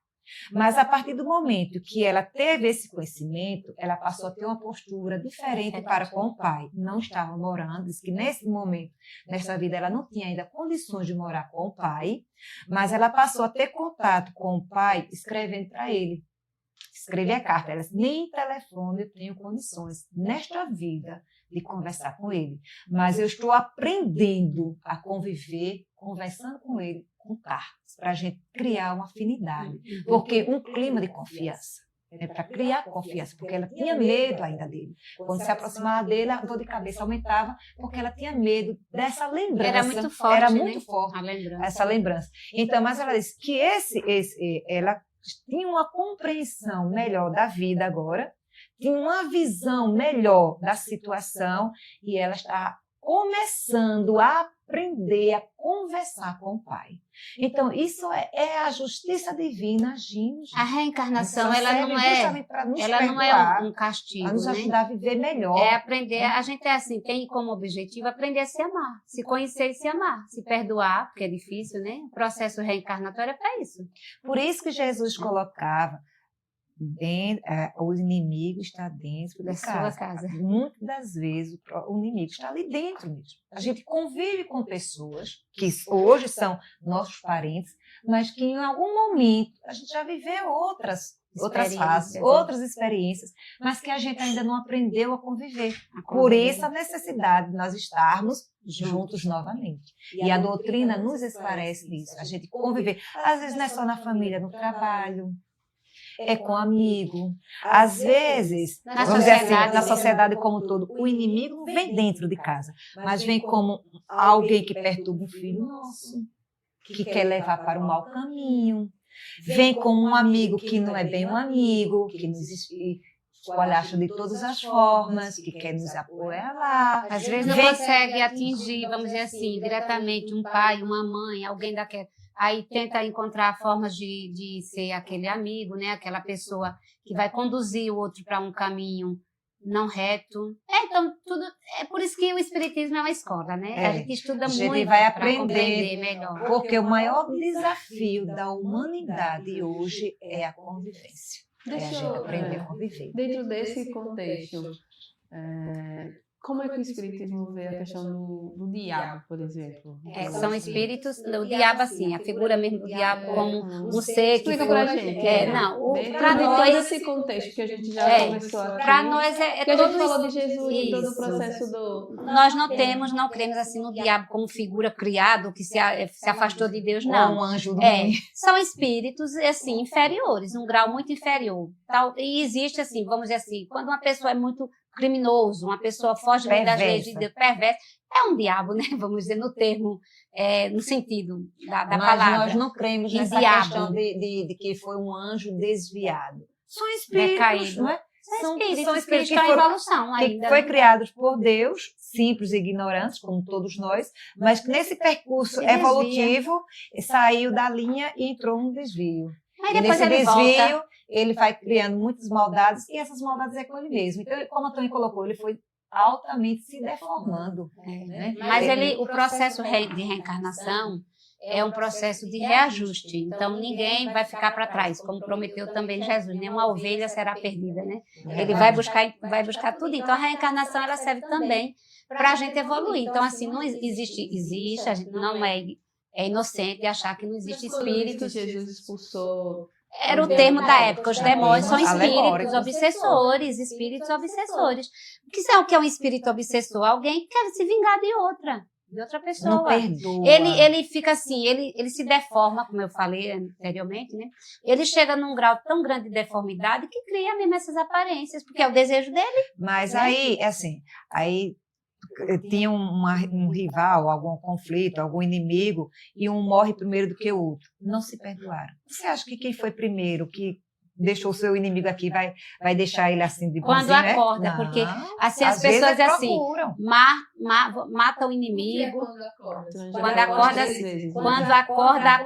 Mas a partir do momento que ela teve esse conhecimento, ela passou a ter uma postura diferente para com o pai. Não estava morando, diz que nesse momento, nessa vida, ela não tinha ainda condições de morar com o pai, mas ela passou a ter contato com o pai escrevendo para ele. Escrevia carta, ela disse, nem telefone eu tenho condições nesta vida de conversar com ele, mas eu estou aprendendo a conviver, conversando com ele, com cartas, para a gente criar uma afinidade, porque um clima de confiança, para criar confiança, porque ela tinha medo ainda dele. Quando se aproximava dele, a dor de cabeça aumentava, porque ela tinha medo dessa lembrança. Era muito forte, essa lembrança. Então, mas ela disse que ela tinha uma compreensão melhor da vida agora, tinha uma visão melhor da situação, e ela está começando a aprender a conversar com o pai. Então, isso é a justiça divina agindo. A reencarnação, ela não é um castigo, para nos ajudar a viver melhor. É aprender, a gente tem como objetivo aprender a se amar, se conhecer e se amar, se perdoar, porque é difícil, né? O processo reencarnatório é para isso. Por isso que Jesus colocava o inimigo está dentro da sua casa. Muitas das vezes o inimigo está ali dentro mesmo. A gente convive com pessoas que hoje são nossos parentes, mas que em algum momento a gente já viveu outras outras fases, Experiências. outras experiências, mas que a gente ainda não aprendeu a conviver. Por isso a necessidade de nós estarmos juntos novamente. E a doutrina nos esclarece disso, a gente conviver. Às vezes não é só na família, no trabalho, é com amigo. Às vezes, vamos dizer assim, na sociedade como um todo, o inimigo não vem dentro de casa, mas vem como alguém que perturba um filho nosso, que quer levar para um mau caminho. Vem como um amigo que não é bem um amigo, que nos esculacham de todas as formas, que quer nos apoiar lá. Às vezes não consegue atingir, vamos dizer assim, diretamente um pai, uma mãe, alguém daquela. Aí tenta encontrar formas de ser aquele amigo, né? Aquela pessoa que vai conduzir o outro para um caminho não reto. Então, tudo. É por isso que o Espiritismo é uma escola, né? A gente estuda muito. A gente vai para compreender aprender melhor. Porque o maior desafio da humanidade hoje é a convivência. É a gente aprender a conviver. Dentro desse contexto, como é que o Espiritismo vê a questão do diabo, por exemplo? São espíritos, o diabo assim, a figura mesmo do diabo como um ser que Explica foi... pra gente. Para Dentro nós, desse contexto que a gente já começou aqui. para nós que a todo gente falou de Jesus e todo o isso. processo do... Nós não cremos assim no diabo como figura criado que se afastou de Deus, não. Ou um anjo do bem. São espíritos assim inferiores, um grau muito inferior. E existe assim, vamos dizer assim, quando uma pessoa é muito criminoso, uma pessoa foge das leis de Deus, perversa, é um diabo, né? Vamos dizer no termo, no sentido da palavra. Nós não cremos E nessa diabo. questão de que foi um anjo desviado. São espíritos, Decaído. não é? São espíritos que que estão em foram evolução ainda. que foi né? criados por Deus, simples e ignorantes, como todos nós, mas que nesse percurso Se desvia. evolutivo saiu da linha e entrou num desvio. Mas E depois nesse ele desvio, volta. ele vai criando muitas maldades, e essas maldades é com ele mesmo. Então, como a Tony colocou, ele foi altamente se deformando. Né? Mas o processo de reencarnação é um processo de reajuste. Então, ninguém vai ficar para trás, como prometeu também Jesus. Nenhuma ovelha será perdida, né? Ele vai buscar tudo. Então, a reencarnação ela serve também para a gente evoluir. Então, assim, não existe, a gente não é inocente achar que não existe espíritos. Jesus expulsou... Era o termo da época. Os demônios são espíritos Alegóricos. obsessores, espíritos obsessores. O que é um espírito obsessor? Alguém que quer se vingar de outra pessoa. Não perdoa. Ele fica assim, ele se deforma, como eu falei anteriormente, né? Ele chega num grau tão grande de deformidade que cria mesmo essas aparências, porque é o desejo dele. Mas aí, assim, tinha um rival, algum conflito, algum inimigo, e um morre primeiro do que o outro. Não se perdoaram. Você acha que quem foi primeiro, que deixou o seu inimigo aqui, vai deixar ele assim de bonzinho, Quando acorda, né? porque Não, assim às as vezes pessoas assim, procuram. matam o inimigo. Quando acorda, Quando acorda a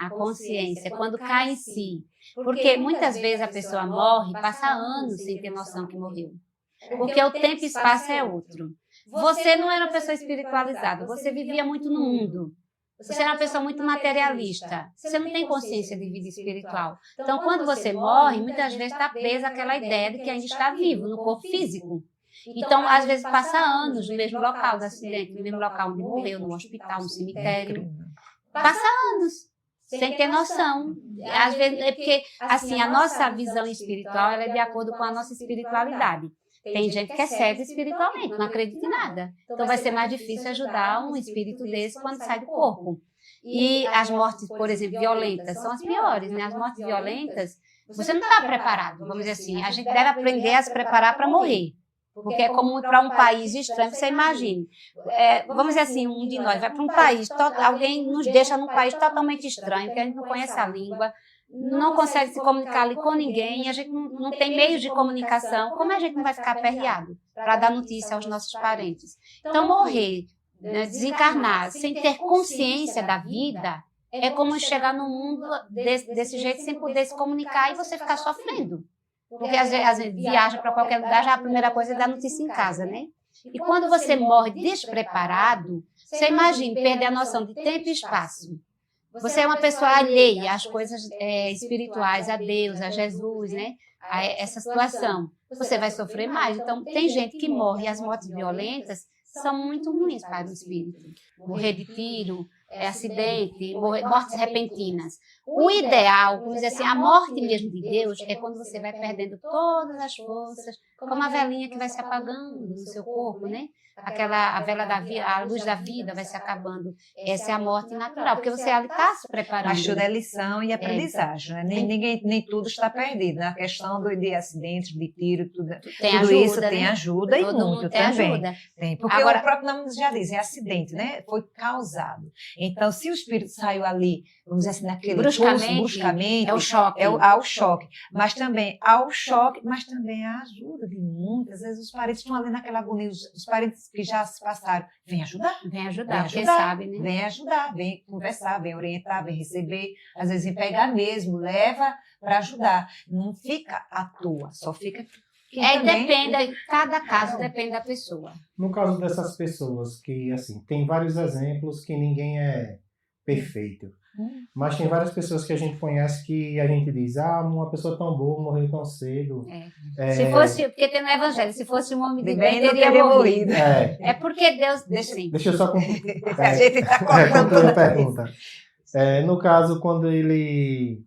consciência, quando cai em si. Porque muitas vezes a pessoa morre, passa anos sem ter noção que morreu. Porque o tempo e espaço é outro. Você não era uma pessoa espiritualizada, você vivia muito no mundo. Você era uma pessoa muito materialista. Você não tem consciência de vida espiritual. Então, quando você morre, muitas vezes está presa aquela ideia de que ainda está vivo no corpo físico. Então, às vezes, passa anos no mesmo local do acidente, no mesmo local onde morreu, no hospital, no cemitério. Passa anos, sem ter noção. Às vezes, é porque, assim, a nossa visão espiritual ela é de acordo com a nossa espiritualidade. Tem gente que é cega espiritualmente, não acredita em nada. Então vai ser mais difícil ajudar um espírito desse quando sai do corpo. E as mortes, por exemplo, violentas, são as piores, né? As mortes violentas, você não está preparado, vamos dizer assim. A gente deve aprender a se preparar para morrer. Porque é como ir para um país estranho, você imagine. Vamos dizer assim, um de nós vai para um país, alguém nos deixa num país totalmente estranho, porque a gente não conhece a língua, não consegue se comunicar ali com ninguém, a gente não tem meios de comunicação, como a gente não vai ficar aperreado para dar notícia aos nossos parentes? Então, morrer, né, desencarnar, sem ter consciência da vida, é como chegar no mundo desse jeito, sem poder se comunicar e você ficar sofrendo. Porque às vezes viaja para qualquer lugar, já a primeira coisa é dar notícia em casa, né? E quando você morre despreparado, você imagina perder a noção de tempo e espaço. Você é uma pessoa alheia às coisas espirituais, a Deus, a Jesus, né? A essa situação. Você vai sofrer mais. Então, tem gente que morre, e as mortes violentas são muito ruins para o espírito. Morrer de tiro, acidente, mortes repentinas. O ideal, vamos dizer assim, a morte mesmo de Deus é quando você vai perdendo todas as forças, como a velinha que vai se apagando no seu corpo, né? A vela da vida, a luz da vida vai se acabando. Essa é a morte natural, porque você ali está se preparando. Mas tudo é lição e aprendizagem, né? Nem tudo está perdido. Na questão de acidentes, de tiro, tudo ajuda, isso né? tem ajuda e Todo muito mundo tem também. ajuda. Tem, porque Agora, o próprio nome já diz, é acidente, né? Foi causado. Então, se o espírito saiu ali, vamos dizer assim, naquele bruscamente, é o choque. Há o choque. Mas também há o choque, mas também há a ajuda de muitas vezes os parentes estão ali naquela agonia, os parentes que já se passaram, vem ajudar. Vem ajudar, quem sabe, né? Vem ajudar, vem conversar, vem orientar, vem receber, às vezes vem pegar mesmo, leva para ajudar. Não fica à toa, só fica... Depende, cada caso depende da pessoa. No caso dessas pessoas que, assim, tem vários exemplos que ninguém é perfeito. Mas tem várias pessoas que a gente conhece que a gente diz, uma pessoa tão boa morreu tão cedo. Se fosse, porque tem no Evangelho, se fosse um homem de bem, não teria morrido. É porque Deus... Deixa eu só concluir A gente está cortando a pergunta. No caso, quando ele...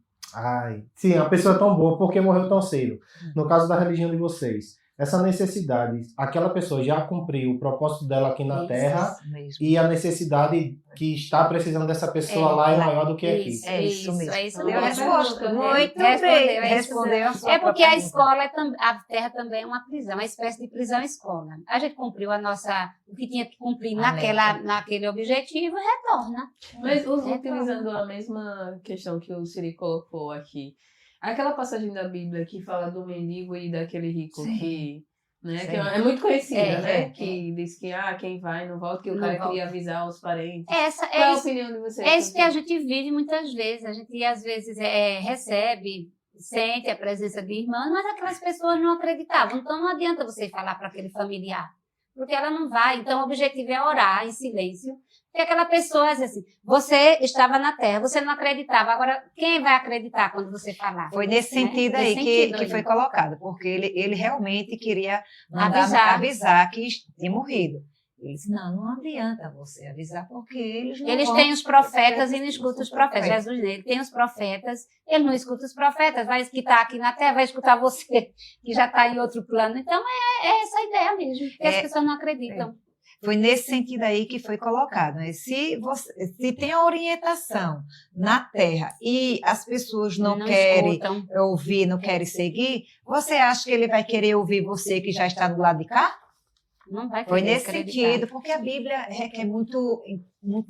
sim, a pessoa é tão boa porque morreu tão cedo. No caso da religião de vocês, essa necessidade, aquela pessoa já cumpriu o propósito dela aqui na Terra e a necessidade que está precisando dessa pessoa lá é maior do que aqui. Isso mesmo. É isso Deu a mesmo. resposta. Muito bem. Respondeu a sua porque a pergunta. escola, a Terra também é uma prisão, uma espécie de prisão-escola. A gente cumpriu o que tinha que cumprir naquele objetivo e retorna. Mas utilizando a mesma questão que o Siri colocou aqui, aquela passagem da Bíblia que fala do mendigo e daquele rico que, né, que é muito conhecida, né? Que diz que quem vai não volta, que o cara queria avisar os parentes. Qual é a opinião de vocês? É isso que a gente vive muitas vezes. A gente às vezes recebe, sente a presença de irmãos, mas aquelas pessoas não acreditavam. Então não adianta você falar para aquele familiar, porque ela não vai. Então o objetivo é orar em silêncio. Porque aquela pessoa diz assim, você estava na Terra, você não acreditava, agora quem vai acreditar quando você falar? Foi nesse sentido aí que foi colocado, porque ele realmente queria avisar que tinha morrido. Ele disse, não adianta você avisar, porque eles não Eles vão... têm os profetas e não escutam os profetas. Jesus, ele tem os profetas, ele não escuta os profetas, vai escutar aqui na Terra, vai escutar você, que já está em outro plano. Então, é essa a ideia mesmo, porque as pessoas não acreditam. Foi nesse sentido aí que foi colocado. Né? Se tem a orientação na Terra e as pessoas não querem ouvir, não querem seguir, você acha que ele vai querer ouvir você que já está do lado de cá? Não vai Foi nesse sentido, porque a Bíblia requer muita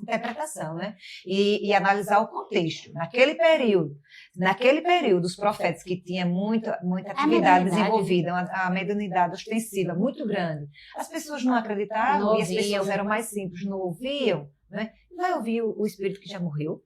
interpretação, né? E analisar o contexto. Naquele período, os profetas que tinham muita atividade desenvolvida, a mediunidade ostensiva muito grande, as pessoas não acreditavam e as pessoas eram mais simples, não ouviam, né? Vai ouvir o espírito que já morreu?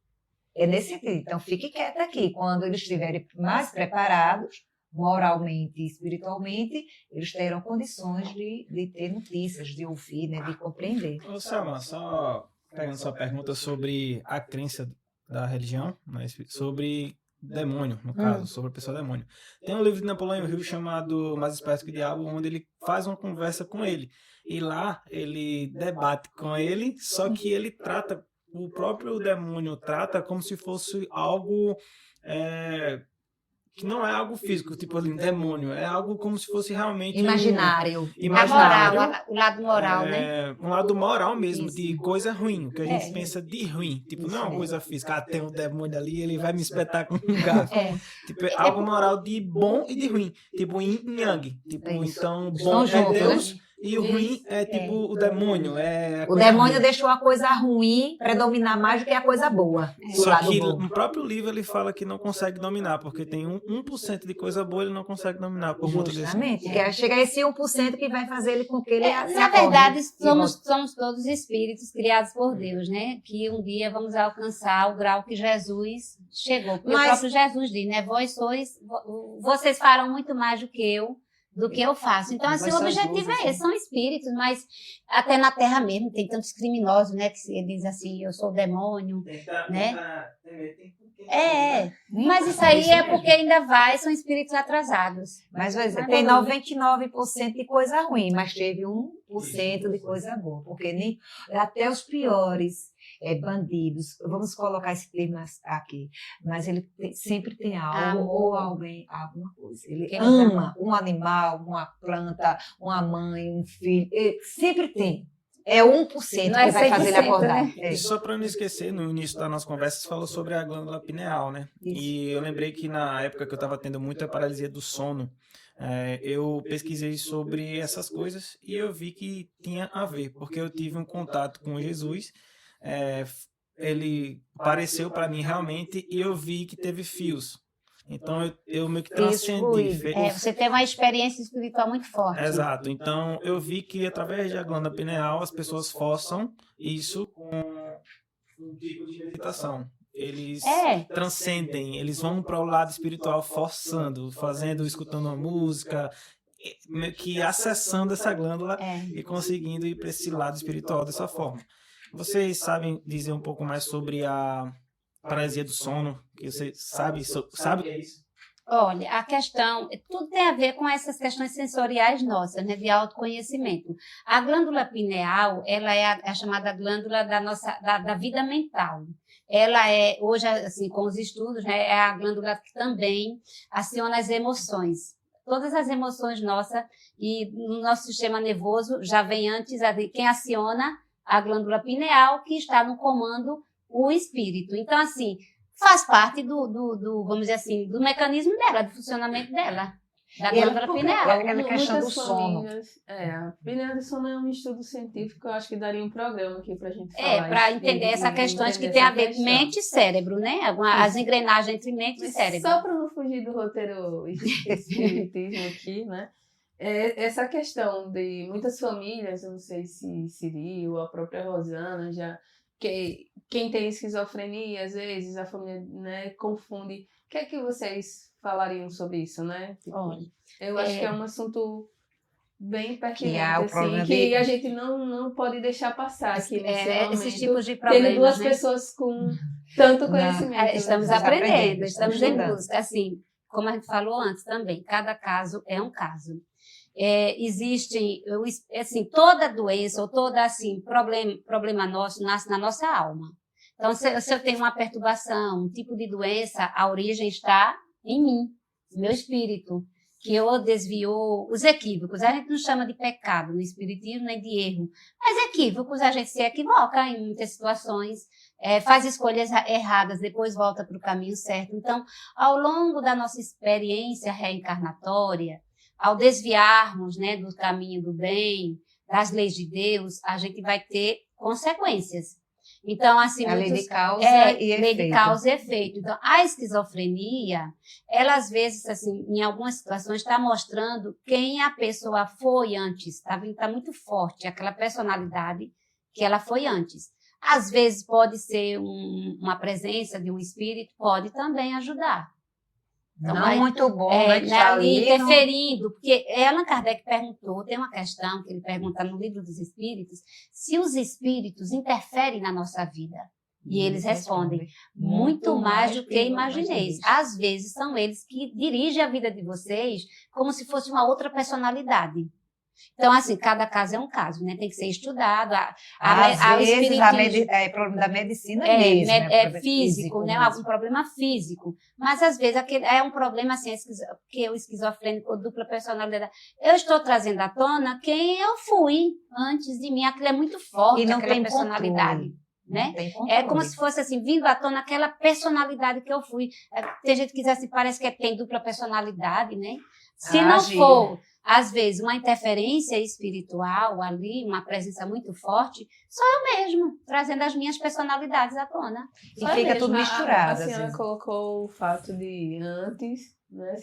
É nesse sentido. Então, fique quieta aqui. Quando eles estiverem mais preparados, moralmente e espiritualmente, eles terão condições de ter notícias, de ouvir, né, de compreender. Ô, Selma, só pegando sua pergunta sobre a crença da religião, né, sobre demônio, no caso, sobre a pessoa demônio. Tem um livro de Napoleão Hill chamado Mais Esperto que o Diabo, onde ele faz uma conversa com ele. E lá ele debate com ele, só que ele trata, o próprio demônio trata como se fosse algo... que não é algo físico, tipo assim, demônio, é algo como se fosse realmente imaginário. O lado moral, né? Um lado moral mesmo, de coisa ruim, que a gente pensa de ruim, tipo, não é uma coisa física, tem um demônio ali, ele vai me espetar com um garfo. Tipo, algo moral de bom e de ruim, tipo yin e yang, tipo, então, bom é Deus... E o ruim é tipo o demônio. O demônio deixou a coisa ruim predominar mais do que a coisa boa. Só que no próprio livro ele fala que não consegue dominar, porque tem 1% de coisa boa ele não consegue dominar por conta disso. Justamente, que chega a esse 1% que vai fazer ele com que ele se na verdade, somos todos espíritos criados por Deus, né? Que um dia vamos alcançar o grau que Jesus chegou. Porque o próprio Jesus diz, né? Vocês farão muito mais do que eu faço. Então, assim, o objetivo é esse, são espíritos, mas até na Terra mesmo tem tantos criminosos, né, que ele diz assim, eu sou o demônio, né? Mas isso aí é porque ainda são espíritos atrasados. Mas tem 99% de coisa ruim, mas teve 1% de coisa boa, porque até os piores bandidos, vamos colocar esse termo aqui, mas ele sempre tem algo ou alguém, alguma coisa. Ele ama um animal, uma planta, uma mãe, um filho, sempre tem. É 1% que vai fazer ele acordar. Né? E só para não esquecer, no início da nossa conversa, você falou sobre a glândula pineal, né? Isso. E eu lembrei que na época que eu estava tendo muita paralisia do sono, eu pesquisei sobre essas coisas e eu vi que tinha a ver, porque eu tive um contato com Jesus, ele apareceu para mim realmente e eu vi que teve fios. Então eu meio que transcendi. Você teve uma experiência espiritual muito forte. Exato. Então eu vi que através da glândula pineal as pessoas forçam isso com um tipo de meditação. Eles transcendem, eles vão para o lado espiritual forçando, escutando uma música, meio que acessando essa glândula e conseguindo ir para esse lado espiritual dessa forma. Vocês sabem dizer um pouco mais sobre a paralisia do sono? Que você sabe o que é isso? Olha, a questão, tudo tem a ver com essas questões sensoriais nossas, né, de autoconhecimento. A glândula pineal, ela é a chamada glândula da vida mental. Ela é, hoje, assim, com os estudos, né, é a glândula que também aciona as emoções. Todas as emoções nossas e no nosso sistema nervoso já vem antes, quem aciona a glândula pineal, que está no comando o espírito. Então, assim, faz parte vamos dizer assim, do mecanismo dela, do funcionamento dela, da glândula pineal. Aquela questão do sono. A apneia do sono é um estudo científico, eu acho que daria um programa aqui pra gente falar. Para entender essa questão que tem a ver com mente e cérebro, né? As engrenagens entre mente e cérebro. Só para não fugir do roteiro espiritismo aqui, né? Essa questão de muitas famílias, eu não sei se Siri ou a própria Rosana já... Quem tem esquizofrenia, às vezes, a família, né, confunde. O que é que vocês falariam sobre isso, né? Olha, eu acho que é um assunto bem pertinente, que a gente não pode deixar passar aqui nesse momento. Esses tipos de problemas, tendo duas né? pessoas com tanto conhecimento. Estamos aprendendo, estamos em busca. Assim, como a gente falou antes também, cada caso é um caso. Existe, assim, toda doença ou todo assim, problema nosso nasce na nossa alma. Então, se eu tenho uma perturbação, um tipo de doença, a origem está em mim, no meu espírito, que eu desviou os equívocos. A gente não chama de pecado no espiritismo nem de erro, mas equívocos, a gente se equivoca em muitas situações, faz escolhas erradas, depois volta para o caminho certo. Então, ao longo da nossa experiência reencarnatória, ao desviarmos, né, do caminho do bem, das leis de Deus, a gente vai ter consequências. Então, assim, a lei de causa e efeito. Lei de causa e efeito. Então, a esquizofrenia, ela às vezes, assim, em algumas situações, está mostrando quem a pessoa foi antes. Tá muito forte aquela personalidade que ela foi antes. Às vezes pode ser uma presença de um espírito, pode também ajudar. Então, não muito bom, ali interferindo, porque Allan Kardec perguntou, tem uma questão que ele pergunta no Livro dos Espíritos, se os espíritos interferem na nossa vida. E eles respondem, muito mais do que imagineis. Às vezes são eles que dirigem a vida de vocês como se fosse uma outra personalidade. Então, assim, cada caso é um caso, né? Tem que ser estudado. Às vezes, é problema da medicina mesmo. É físico, né? Algum problema físico. Mas, às vezes, é um problema, assim, que o esquizofrênico ou dupla personalidade. Eu estou trazendo à tona quem eu fui antes de mim. Aquilo é muito forte, e não aquela tem personalidade. Né? É como se fosse assim, vindo à tona aquela personalidade que eu fui. Tem gente que diz assim, parece que tem dupla personalidade, né? Se não for, às vezes, uma interferência espiritual ali, uma presença muito forte, sou eu mesmo, trazendo as minhas personalidades à tona. E fica tudo misturado. A senhora colocou o fato de antes, né,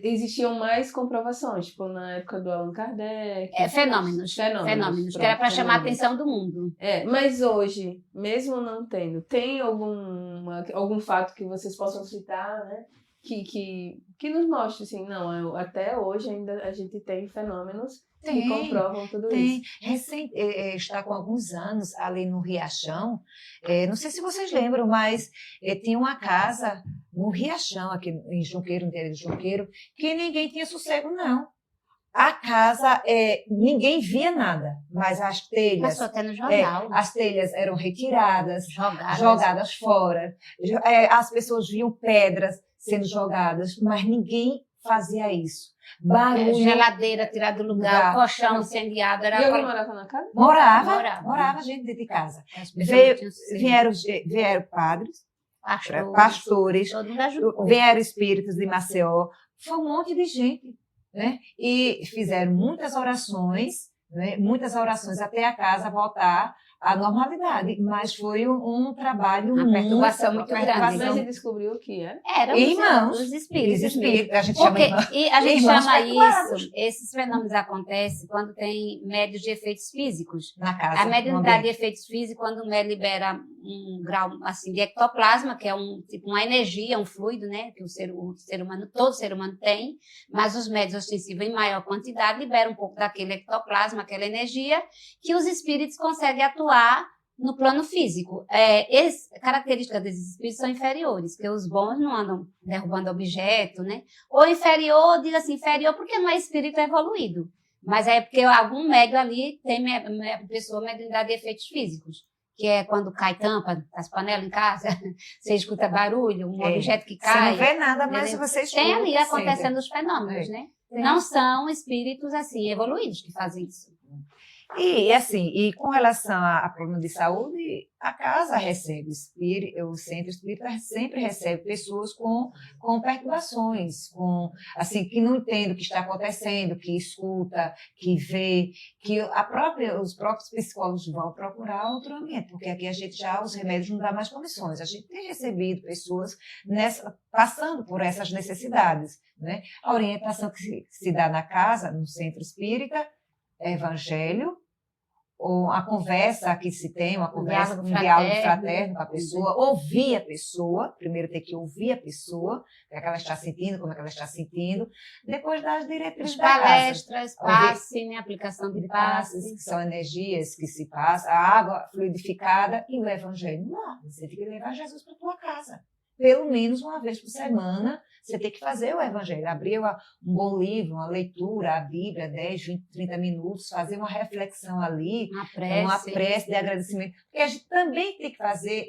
existiam mais comprovações, tipo na época do Allan Kardec. Fenômenos, que era para chamar a atenção do mundo. Mas hoje, mesmo não tendo, tem algum fato que vocês possam citar, né? Que nos mostre, assim, não, até hoje ainda a gente tem fenômenos que comprovam tudo isso. Está com alguns anos ali no Riachão, não sei se vocês lembram, mas tinha uma casa no Riachão, aqui em Junqueiro, no interior de Junqueiro, que ninguém tinha sossego, não. A casa, ninguém via nada, mas as telhas, Passou até no jornal. as telhas eram retiradas, Jogadas. jogadas fora. As pessoas viam pedras sendo jogadas, mas ninguém fazia isso. Barulho. Geladeira tirada do lugar, colchão incendiado. E alguém morava na casa? Morava gente dentro de casa. Vieram padres, pastores, todo mundo ajudou. vieram espíritos de Maceió. Foi um monte de gente, né? E fizeram muitas orações, né? Muitas orações até a casa voltar à normalidade. Mas foi um trabalho Uma perturbação muito grande. Mas você descobriu o que é? Eram Irmãos, os espíritos. mesmo. a gente chama Porque, irmãos. e a gente Irmãos chama perturbados. isso, esses fenômenos acontecem quando tem médios de efeitos físicos. Na casa. A mediunidade de no efeitos físicos, quando o médium libera um grau assim, de ectoplasma, que é tipo uma energia, um fluido, né, que todo ser humano tem, mas os médios ostensivos em maior quantidade liberam um pouco daquele ectoplasma, aquela energia, que os espíritos conseguem atuar no plano físico. Características desses espíritos são inferiores, porque os bons não andam derrubando objeto, né? Ou inferior, diga assim, inferior porque não é espírito evoluído. Mas é porque algum médium ali tem pessoa mediunidade de efeitos físicos, que é quando cai tampa das panelas em casa, você escuta barulho, um objeto que Você cai. não vê nada, mas você escuta. Tem ali sempre. acontecendo os fenômenos, né? Não são espíritos assim evoluídos que fazem isso. E assim, e com relação a problema de saúde, a casa recebe o centro espírita sempre recebe pessoas com perturbações, assim, que não entendem o que está acontecendo, que escuta, que vê, que os próprios psicólogos vão procurar outro ambiente, porque aqui os remédios não dão mais condições. A gente tem recebido pessoas passando por essas necessidades, né? A orientação que se dá na casa, no centro espírita, evangelho, ou a conversa que se tem, um diálogo fraterno com a pessoa, ouvir a pessoa, primeiro tem que ouvir a pessoa, o que é que ela está sentindo, como é que ela está sentindo, depois das diretrizes da casa. Palestras, passe, né, aplicação de passes. Que são energias que se passam, a água fluidificada e o evangelho. Não, você tem que levar Jesus para a tua casa. Pelo menos uma vez por semana, você tem que fazer o evangelho. Abrir um bom livro, uma leitura, a Bíblia, 10, 20, 30 minutos, fazer uma reflexão ali, uma prece de agradecimento. Porque a gente também tem que fazer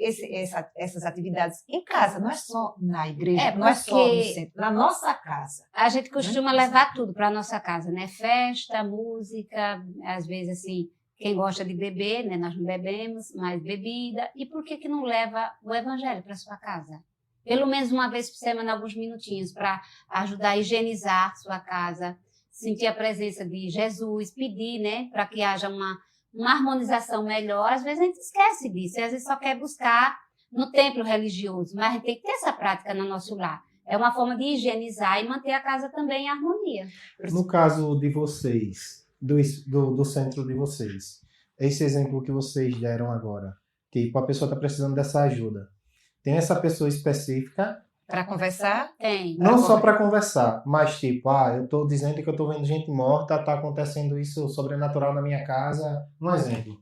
essas atividades em casa, não é só na igreja, não é só no centro, na nossa casa. A gente costuma levar tudo para a nossa casa, né? Festa, música, às vezes assim, quem gosta de beber, né? Nós não bebemos, mas bebida. E por que não leva o evangelho para sua casa? Pelo menos uma vez por semana, alguns minutinhos, para ajudar a higienizar sua casa, sentir a presença de Jesus, pedir, né, para que haja uma harmonização melhor. Às vezes a gente esquece disso, e às vezes só quer buscar no templo religioso, mas a gente tem que ter essa prática no nosso lar. É uma forma de higienizar e manter a casa também em harmonia. No caso de vocês, do centro de vocês, esse exemplo que vocês deram agora, tipo, a pessoa está precisando dessa ajuda. Tem essa pessoa específica. Para conversar? Tem. Não só para conversar, mas tipo, eu estou dizendo que eu estou vendo gente morta, está acontecendo isso sobrenatural na minha casa. Um exemplo.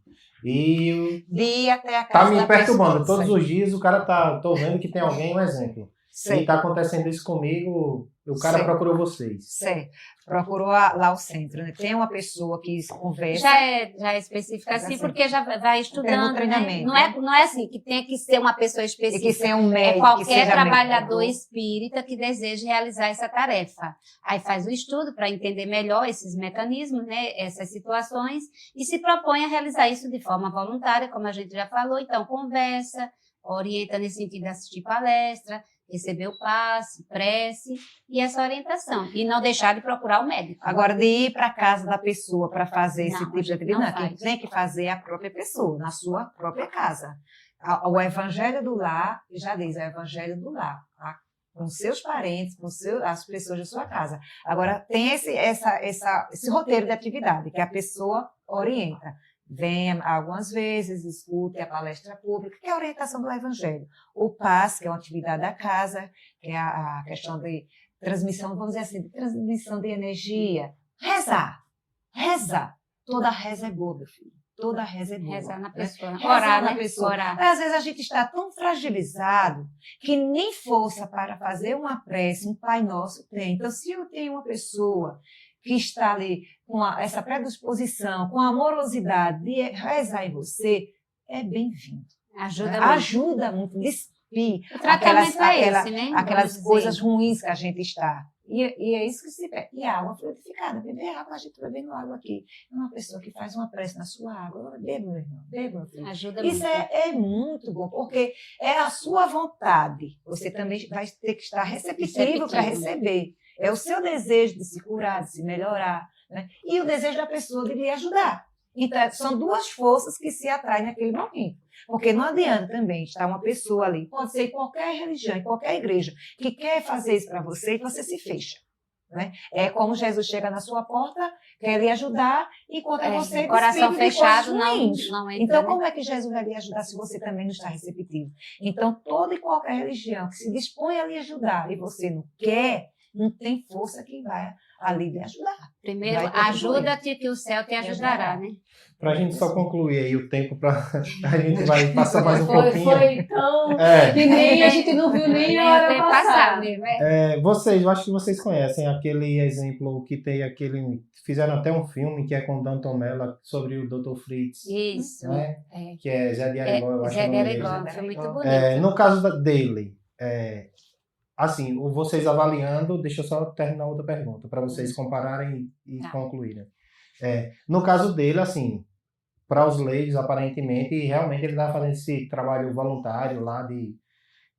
E de ir até a casa tá me perturbando. Pessoa, todos os dias o cara tô vendo que tem alguém, um exemplo. Sei. E tá acontecendo isso comigo, o cara procurou vocês. Certo. Procurou lá o centro, né? Tem uma pessoa que conversa. Já é específica assim, porque já vai estudando, treinamento, né? Não é assim, que tem que ser uma pessoa específica. Tem que ser um médico. É qualquer trabalhador espírita que deseje realizar essa tarefa. Aí faz o estudo para entender melhor esses mecanismos, né? Essas situações, e se propõe a realizar isso de forma voluntária, como a gente já falou. Então, conversa, orienta nesse sentido de assistir palestra, receber o passe, prece e essa orientação. E não deixar de procurar o médico. Agora, de ir para a casa da pessoa para fazer esse tipo de atividade, não quem tem que fazer é a própria pessoa, na sua própria casa. O evangelho do lar, já diz, é o evangelho do lar, tá? Com seus parentes, com as pessoas da sua casa. Agora, tem esse roteiro de atividade que a pessoa orienta. Venha algumas vezes, escute a palestra pública, que é a orientação do Evangelho. O passe, que é uma atividade da casa, que é a questão de transmissão, vamos dizer assim, de transmissão de energia. Rezar. Toda reza é boa, meu filho. Toda reza é boa. Rezar na pessoa. Né? Orar na na pessoa. Orar. Às vezes a gente está tão fragilizado que nem força para fazer uma prece, um Pai Nosso tem. Então, se eu tenho uma pessoa que está ali com essa predisposição, com a amorosidade de rezar em você, é bem-vindo. Ajuda muito, despir O tratamento esse, né? aquelas Vamos coisas dizer. ruins que a gente está. E é isso que se pede. E a água fluidificada, beber água, a gente bebendo água aqui. É uma pessoa que faz uma prece na sua água, bebe, meu irmão, bebe, meu filho. Ajuda Isso muito. é muito bom, porque é a sua vontade. Você também vai ter que estar receptivo para receber. É o seu desejo de se curar, de se melhorar, né? E o desejo da pessoa de lhe ajudar. Então, são duas forças que se atraem naquele momento. Porque não adianta também estar uma pessoa ali, pode ser em qualquer religião, em qualquer igreja, que quer fazer isso para você e você se fecha. Né? É como Jesus chega na sua porta, quer lhe ajudar, encontra você coração despido de fechado, coisas ruins. não entra. Então, né? como é que Jesus vai lhe ajudar se você também não está receptivo? Então, toda e qualquer religião que se dispõe a lhe ajudar e você não quer, não tem força que vai ali lhe ajudar. Primeiro, Vai contribuir. ajuda-te que o céu te ajudará, né? Para a gente só concluir aí o tempo, a gente vai passar mais um Foi pouquinho. tão... É. Que nem a gente não viu nem a hora Tem passar. passado mesmo, é. Vocês, eu acho que vocês conhecem aquele exemplo que tem aquele. Fizeram até um filme que é com Danton Mello sobre o Dr. Fritz. Isso. Né? É. Que é Zé de Arigó, eu acho Zé o de nome dele. Arigó, foi muito bonito. No caso dele, assim, vocês avaliando, deixa eu só terminar outra pergunta, para vocês compararem e Tá. concluírem. No caso dele, assim, para os leigos, aparentemente, realmente ele estava fazendo esse trabalho voluntário lá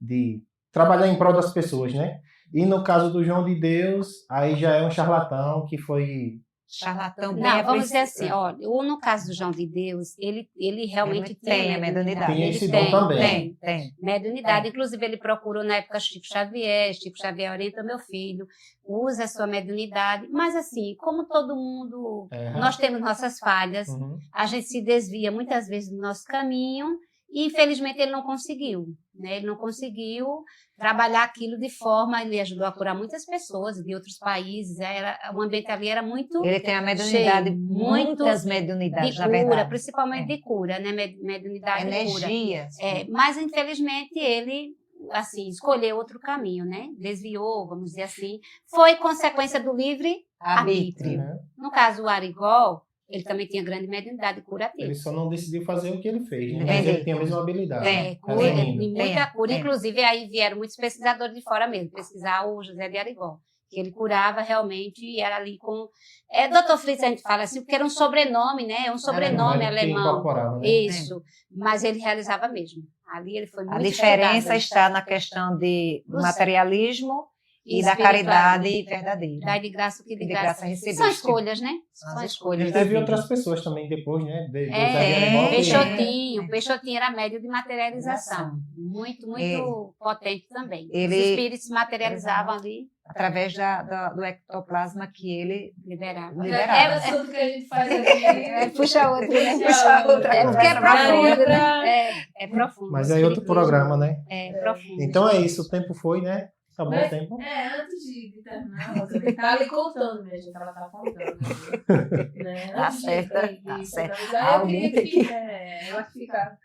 de trabalhar em prol das pessoas, né? E no caso do João de Deus, aí já é um charlatão que foi... Charlatão bem Não, vamos dizer apreciado. assim, olha, no caso do João de Deus, ele realmente Ele tem a mediunidade. Tem Ele esse dom também. Tem. mediunidade. Inclusive, ele procurou na época Chico Xavier orienta meu filho, usa a sua mediunidade. Mas assim, como todo mundo, nós temos nossas falhas, Uhum. a gente se desvia muitas vezes do nosso caminho e infelizmente ele não conseguiu, né? Ele não conseguiu trabalhar aquilo de forma, ele ajudou a curar muitas pessoas de outros países, o ambiente ali era muito Ele tem a mediunidade, cheio, muitas de mediunidades, na cura, verdade. principalmente de cura, né? Mediunidade de cura. Energia. Mas infelizmente ele assim escolheu outro caminho, né? Desviou, vamos dizer assim. Foi consequência do livre arbítrio. Uhum. No caso o Arigó, ele também tinha grande mediunidade curativa. Ele só não decidiu fazer o que ele fez, né? Mas Entendi. ele tem a mesma habilidade. Tem. Cura, Resumindo. de muita cura. Tem. Inclusive, aí vieram muitos pesquisadores de fora mesmo, pesquisar o José de Arigó, que ele curava realmente e era ali com... Dr. Fritz, a gente fala assim, porque era um sobrenome, né? É um sobrenome Mas ele alemão. incorporava, né? Isso. Mas ele realizava mesmo. Ali ele foi muito A diferença estudado. está na questão do materialismo e da espiritual. caridade verdadeira. Dai de graça o que de De graça. graça recebeste. São escolhas, né? São São as escolhas. Ele da teve vida. outras pessoas também depois, né? Do Zé de Tem. Arigó, que- Peixotinho. Peixotinho era médio de materialização. Muito, muito potente também. Ele- Os espíritos materializavam ali, Através do ectoplasma que ele liberavam. liberava. Tudo que a gente faz aqui. Puxa outro, né? Puxa outra. É porque é Conversa profundo, pra- né? É profundo. Mas aí outro programa, né? É profundo. Então é isso, o tempo foi, né? Acabou Mas- o tempo. Antes de terminar, eu também tá ali contando, minha gente, ela tá contando. Né? Tá Antes de- certa, de tá certa. finalizar, eu Alguém queria tem que, eu acho que ficar.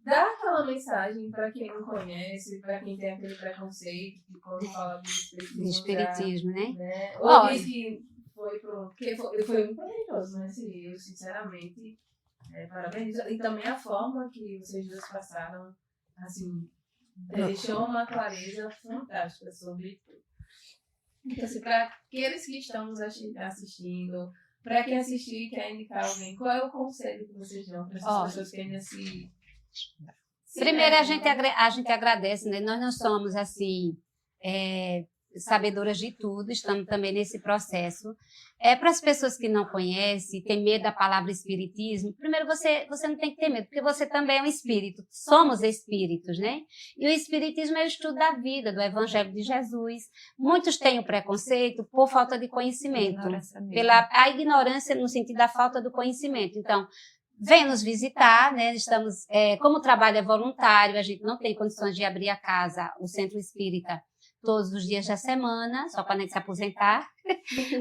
Dá aquela mensagem para quem não conhece, para quem tem aquele preconceito, que quando fala de espiritismo. De espiritismo, né? Né? Olha. Ou diz que foi pro. Porque foi muito corajoso, né? Eu, sinceramente, parabenizo. E também a forma que vocês dois passaram, assim, deixou uma clareza fantástica sobre tudo. Então, assim, para aqueles que estão nos assistindo, para quem assistir e quer indicar alguém, qual é o conselho que vocês dão para essas pessoas que ainda se Primeiro, a gente agradece, né? Nós não somos, assim, sabedoras de tudo, estamos também nesse processo. Para as pessoas que não conhecem, têm medo da palavra espiritismo, primeiro você não tem que ter medo, porque você também é um espírito, somos espíritos, né? E o espiritismo é o estudo da vida, do Evangelho de Jesus. Muitos têm o preconceito por falta de conhecimento, a ignorância no sentido da falta do conhecimento. Então, vem nos visitar, né? Estamos, como o trabalho é voluntário, a gente não tem condições de abrir a casa, o centro espírita, todos os dias da semana, só para a gente se aposentar.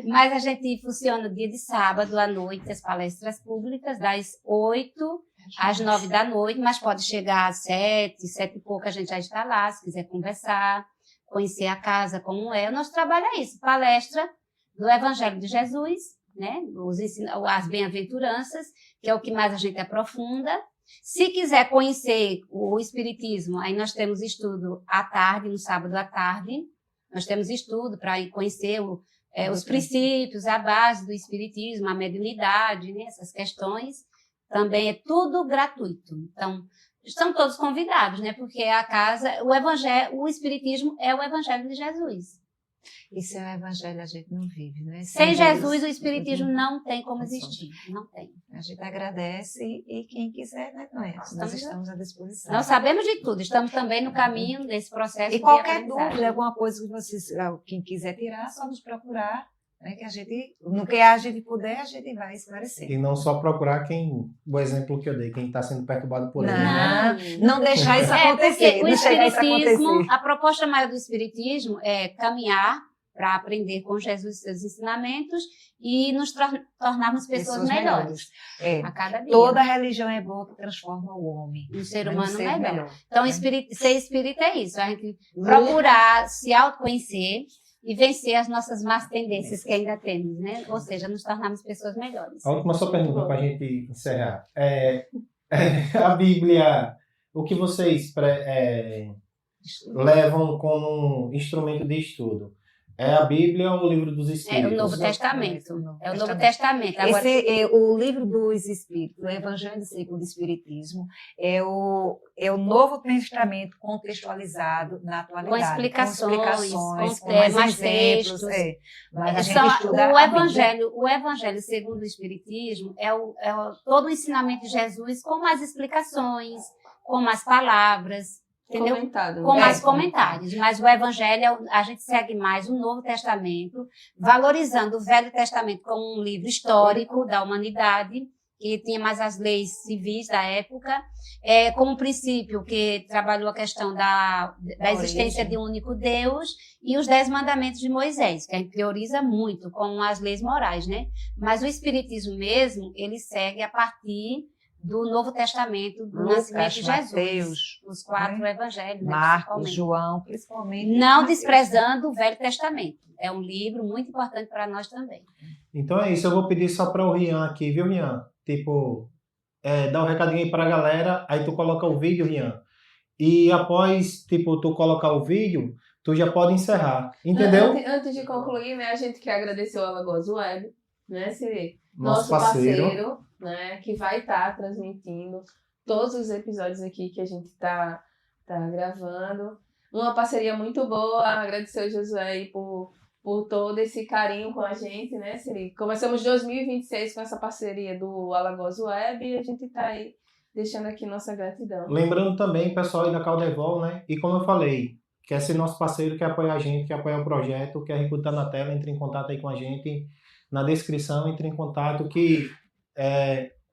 Mas a gente funciona dia de sábado à noite, as palestras públicas, das 8 às 9 da noite, mas pode chegar às 7 e pouco, a gente já está lá, se quiser conversar, conhecer a casa como é. O nosso trabalho é isso, palestra. do Evangelho de Jesus, né? As bem-aventuranças, que é o que mais a gente aprofunda. Se quiser conhecer o Espiritismo, aí nós temos estudo à tarde, no sábado à tarde. Nós temos estudo para conhecer os princípios, a base do Espiritismo, a mediunidade, né? Essas questões. Também é tudo gratuito. Então, estão todos convidados, né? Porque a casa, o Espiritismo é o Evangelho de Jesus. E sem o Evangelho a gente não vive, né? Sem Jesus, o Espiritismo não tem como existir. Não tem. A gente agradece e quem quiser, né, nós estamos à disposição. Nós sabemos de tudo, estamos também no caminho desse processo. E qualquer dúvida, alguma coisa que vocês, quem quiser tirar, só nos procurar, né, que a gente, no que a gente puder, a gente vai esclarecer. E não só procurar o exemplo que eu dei, quem está sendo perturbado por ele. Não deixar isso acontecer. O Espiritismo, a proposta maior do Espiritismo é caminhar para aprender com Jesus e seus ensinamentos e nos tornarmos pessoas melhores. A cada dia. Toda religião é boa que transforma o homem. Um ser humano melhor. Então, ser espírita é isso. A gente procurar se autoconhecer e vencer as nossas más tendências que ainda temos, né? Ou seja, nos tornarmos pessoas melhores. A última só pergunta para a gente encerrar. A Bíblia, o que vocês levam como instrumento de estudo? É a Bíblia ou o Livro dos Espíritos? É o Novo Testamento. É o Novo Testamento. Agora, o Livro dos Espíritos, o Evangelho segundo o Espiritismo, é o Novo Testamento contextualizado na atualidade. Com explicações, com mais textos. Mas a gente estuda o Evangelho segundo o Espiritismo é todo o ensinamento de Jesus com mais explicações, com mais palavras. Entendeu? Com mais comentários. Mas o Evangelho, a gente segue mais o Novo Testamento, valorizando o Velho Testamento como um livro histórico da humanidade, que tinha mais as leis civis da época, como princípio que trabalhou a questão da existência de um único Deus e os 10 mandamentos de Moisés, que a gente prioriza muito com as leis morais, né? Mas o Espiritismo mesmo, ele segue a partir do Novo Testamento, do nascimento de Jesus, Mateus, os 4 evangelhos, Marcos, João, principalmente. Não desprezando o Velho Testamento. É um livro muito importante para nós também. Então é isso, eu vou pedir só para o Rian aqui, viu, Rian? Tipo, dá um recadinho aí para a galera, aí tu coloca o vídeo, Rian. E após, tipo, tu colocar o vídeo, tu já pode encerrar, entendeu? Antes de concluir, né, a gente quer agradecer o Alagoas Web, né, nosso parceiro, né, que vai estar transmitindo todos os episódios aqui que a gente tá gravando. Uma parceria muito boa, agradecer ao Josué aí por todo esse carinho com a gente, né, Siri? Começamos 2026 com essa parceria do Alagoas Web e a gente tá aí deixando aqui nossa gratidão. Lembrando também, pessoal aí da Caldevol, né, e como eu falei, quer ser nosso parceiro, quer apoiar a gente, quer apoiar o projeto, o QR Code tá na tela, entre em contato aí com a gente, na descrição, entre em contato que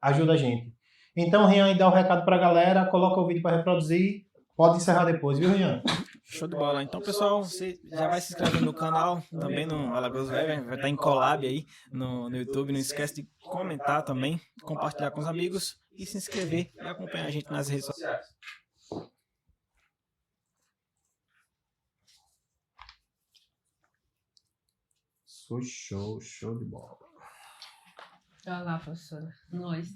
ajuda a gente. Então, Rian, dá o recado pra galera, coloca o vídeo para reproduzir, pode encerrar depois, viu, Rian? Show de bola. Então, pessoal, você já vai se inscrever no canal, também no Alagoas Web, vai estar em collab aí no YouTube. Não esquece de comentar também, compartilhar com os amigos e se inscrever e acompanhar a gente nas redes sociais. Show de bola. Olha lá, professora. Nós.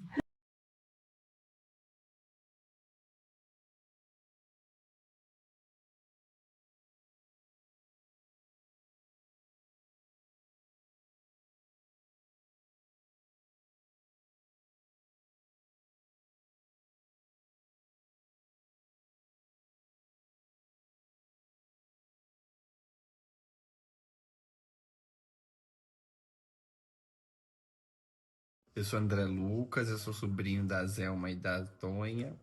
Eu sou André Lucas, eu sou sobrinho da Zelma e da Tonha,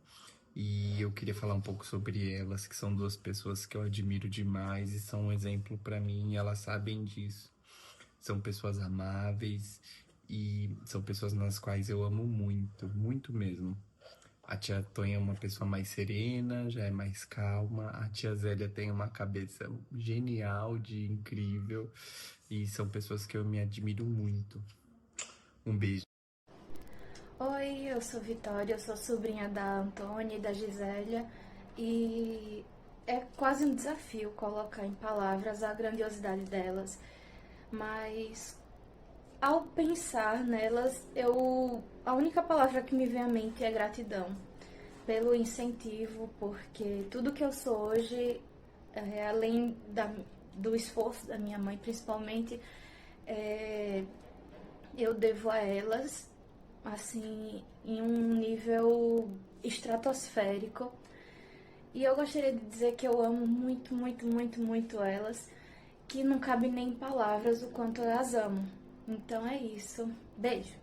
e eu queria falar um pouco sobre elas, que são 2 pessoas que eu admiro demais e são um exemplo para mim, e elas sabem disso. São pessoas amáveis e são pessoas nas quais eu amo muito, muito mesmo. A tia Tonha é uma pessoa mais serena, já é mais calma. A tia Zélia tem uma cabeça genial, de incrível, e são pessoas que eu me admiro muito. Um beijo. Oi, eu sou Vitória, eu sou sobrinha da Antônia e da Gisélia e é quase um desafio colocar em palavras a grandiosidade delas, mas ao pensar nelas, a única palavra que me vem à mente é gratidão pelo incentivo, porque tudo que eu sou hoje, além do esforço da minha mãe, principalmente, eu devo a elas, assim, em um nível estratosférico. E eu gostaria de dizer que eu amo muito, muito, muito, muito elas, que não cabe nem em palavras o quanto eu as amo. Então é isso. Beijo.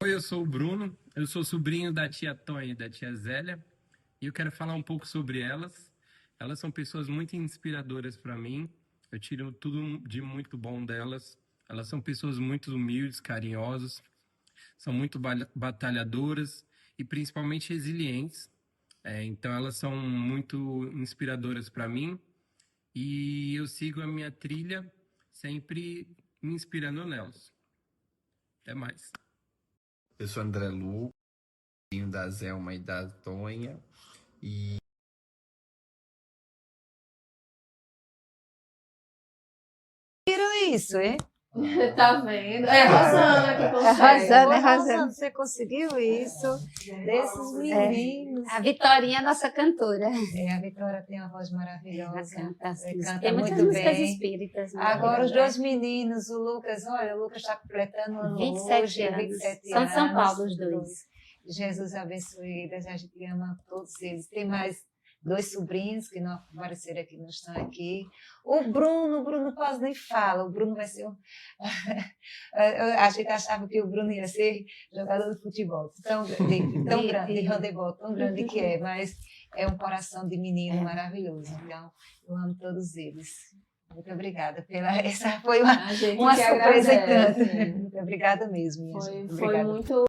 Oi, eu sou o Bruno, eu sou sobrinho da tia Tonha e da tia Zélia, e eu quero falar um pouco sobre elas. Elas são pessoas muito inspiradoras para mim, eu tiro tudo de muito bom delas. Elas são pessoas muito humildes, carinhosas, são muito batalhadoras e principalmente resilientes. Então elas são muito inspiradoras para mim, e eu sigo a minha trilha sempre me inspirando nelas. Até mais. Eu sou André Lucas, sobrinho da Zelma e da Tonha. E Viram isso, hein? Tá vendo? É Rosana que consegue. Rosana, você conseguiu isso? Desses meninos. A Vitorinha é nossa cantora. A Vitória tem uma voz maravilhosa. Canta Tem muitas muito músicas bem. espíritas. Agora os dois meninos, o Lucas está completando um ano 27 hoje, anos. 27 São de São anos. Paulo os dois. Jesus abençoe eles, a gente ama todos eles. Tem mais 2 sobrinhos que não apareceram aqui, não estão aqui. O Bruno quase nem fala. O Bruno vai ser a gente achava que o Bruno ia ser jogador de futebol, tão grande, de handebol, tão grande que é, mas é um coração de menino maravilhoso. Então, eu amo todos eles. Muito obrigada essa foi uma surpresa agradece. tanto. Muito obrigada mesmo. Foi muito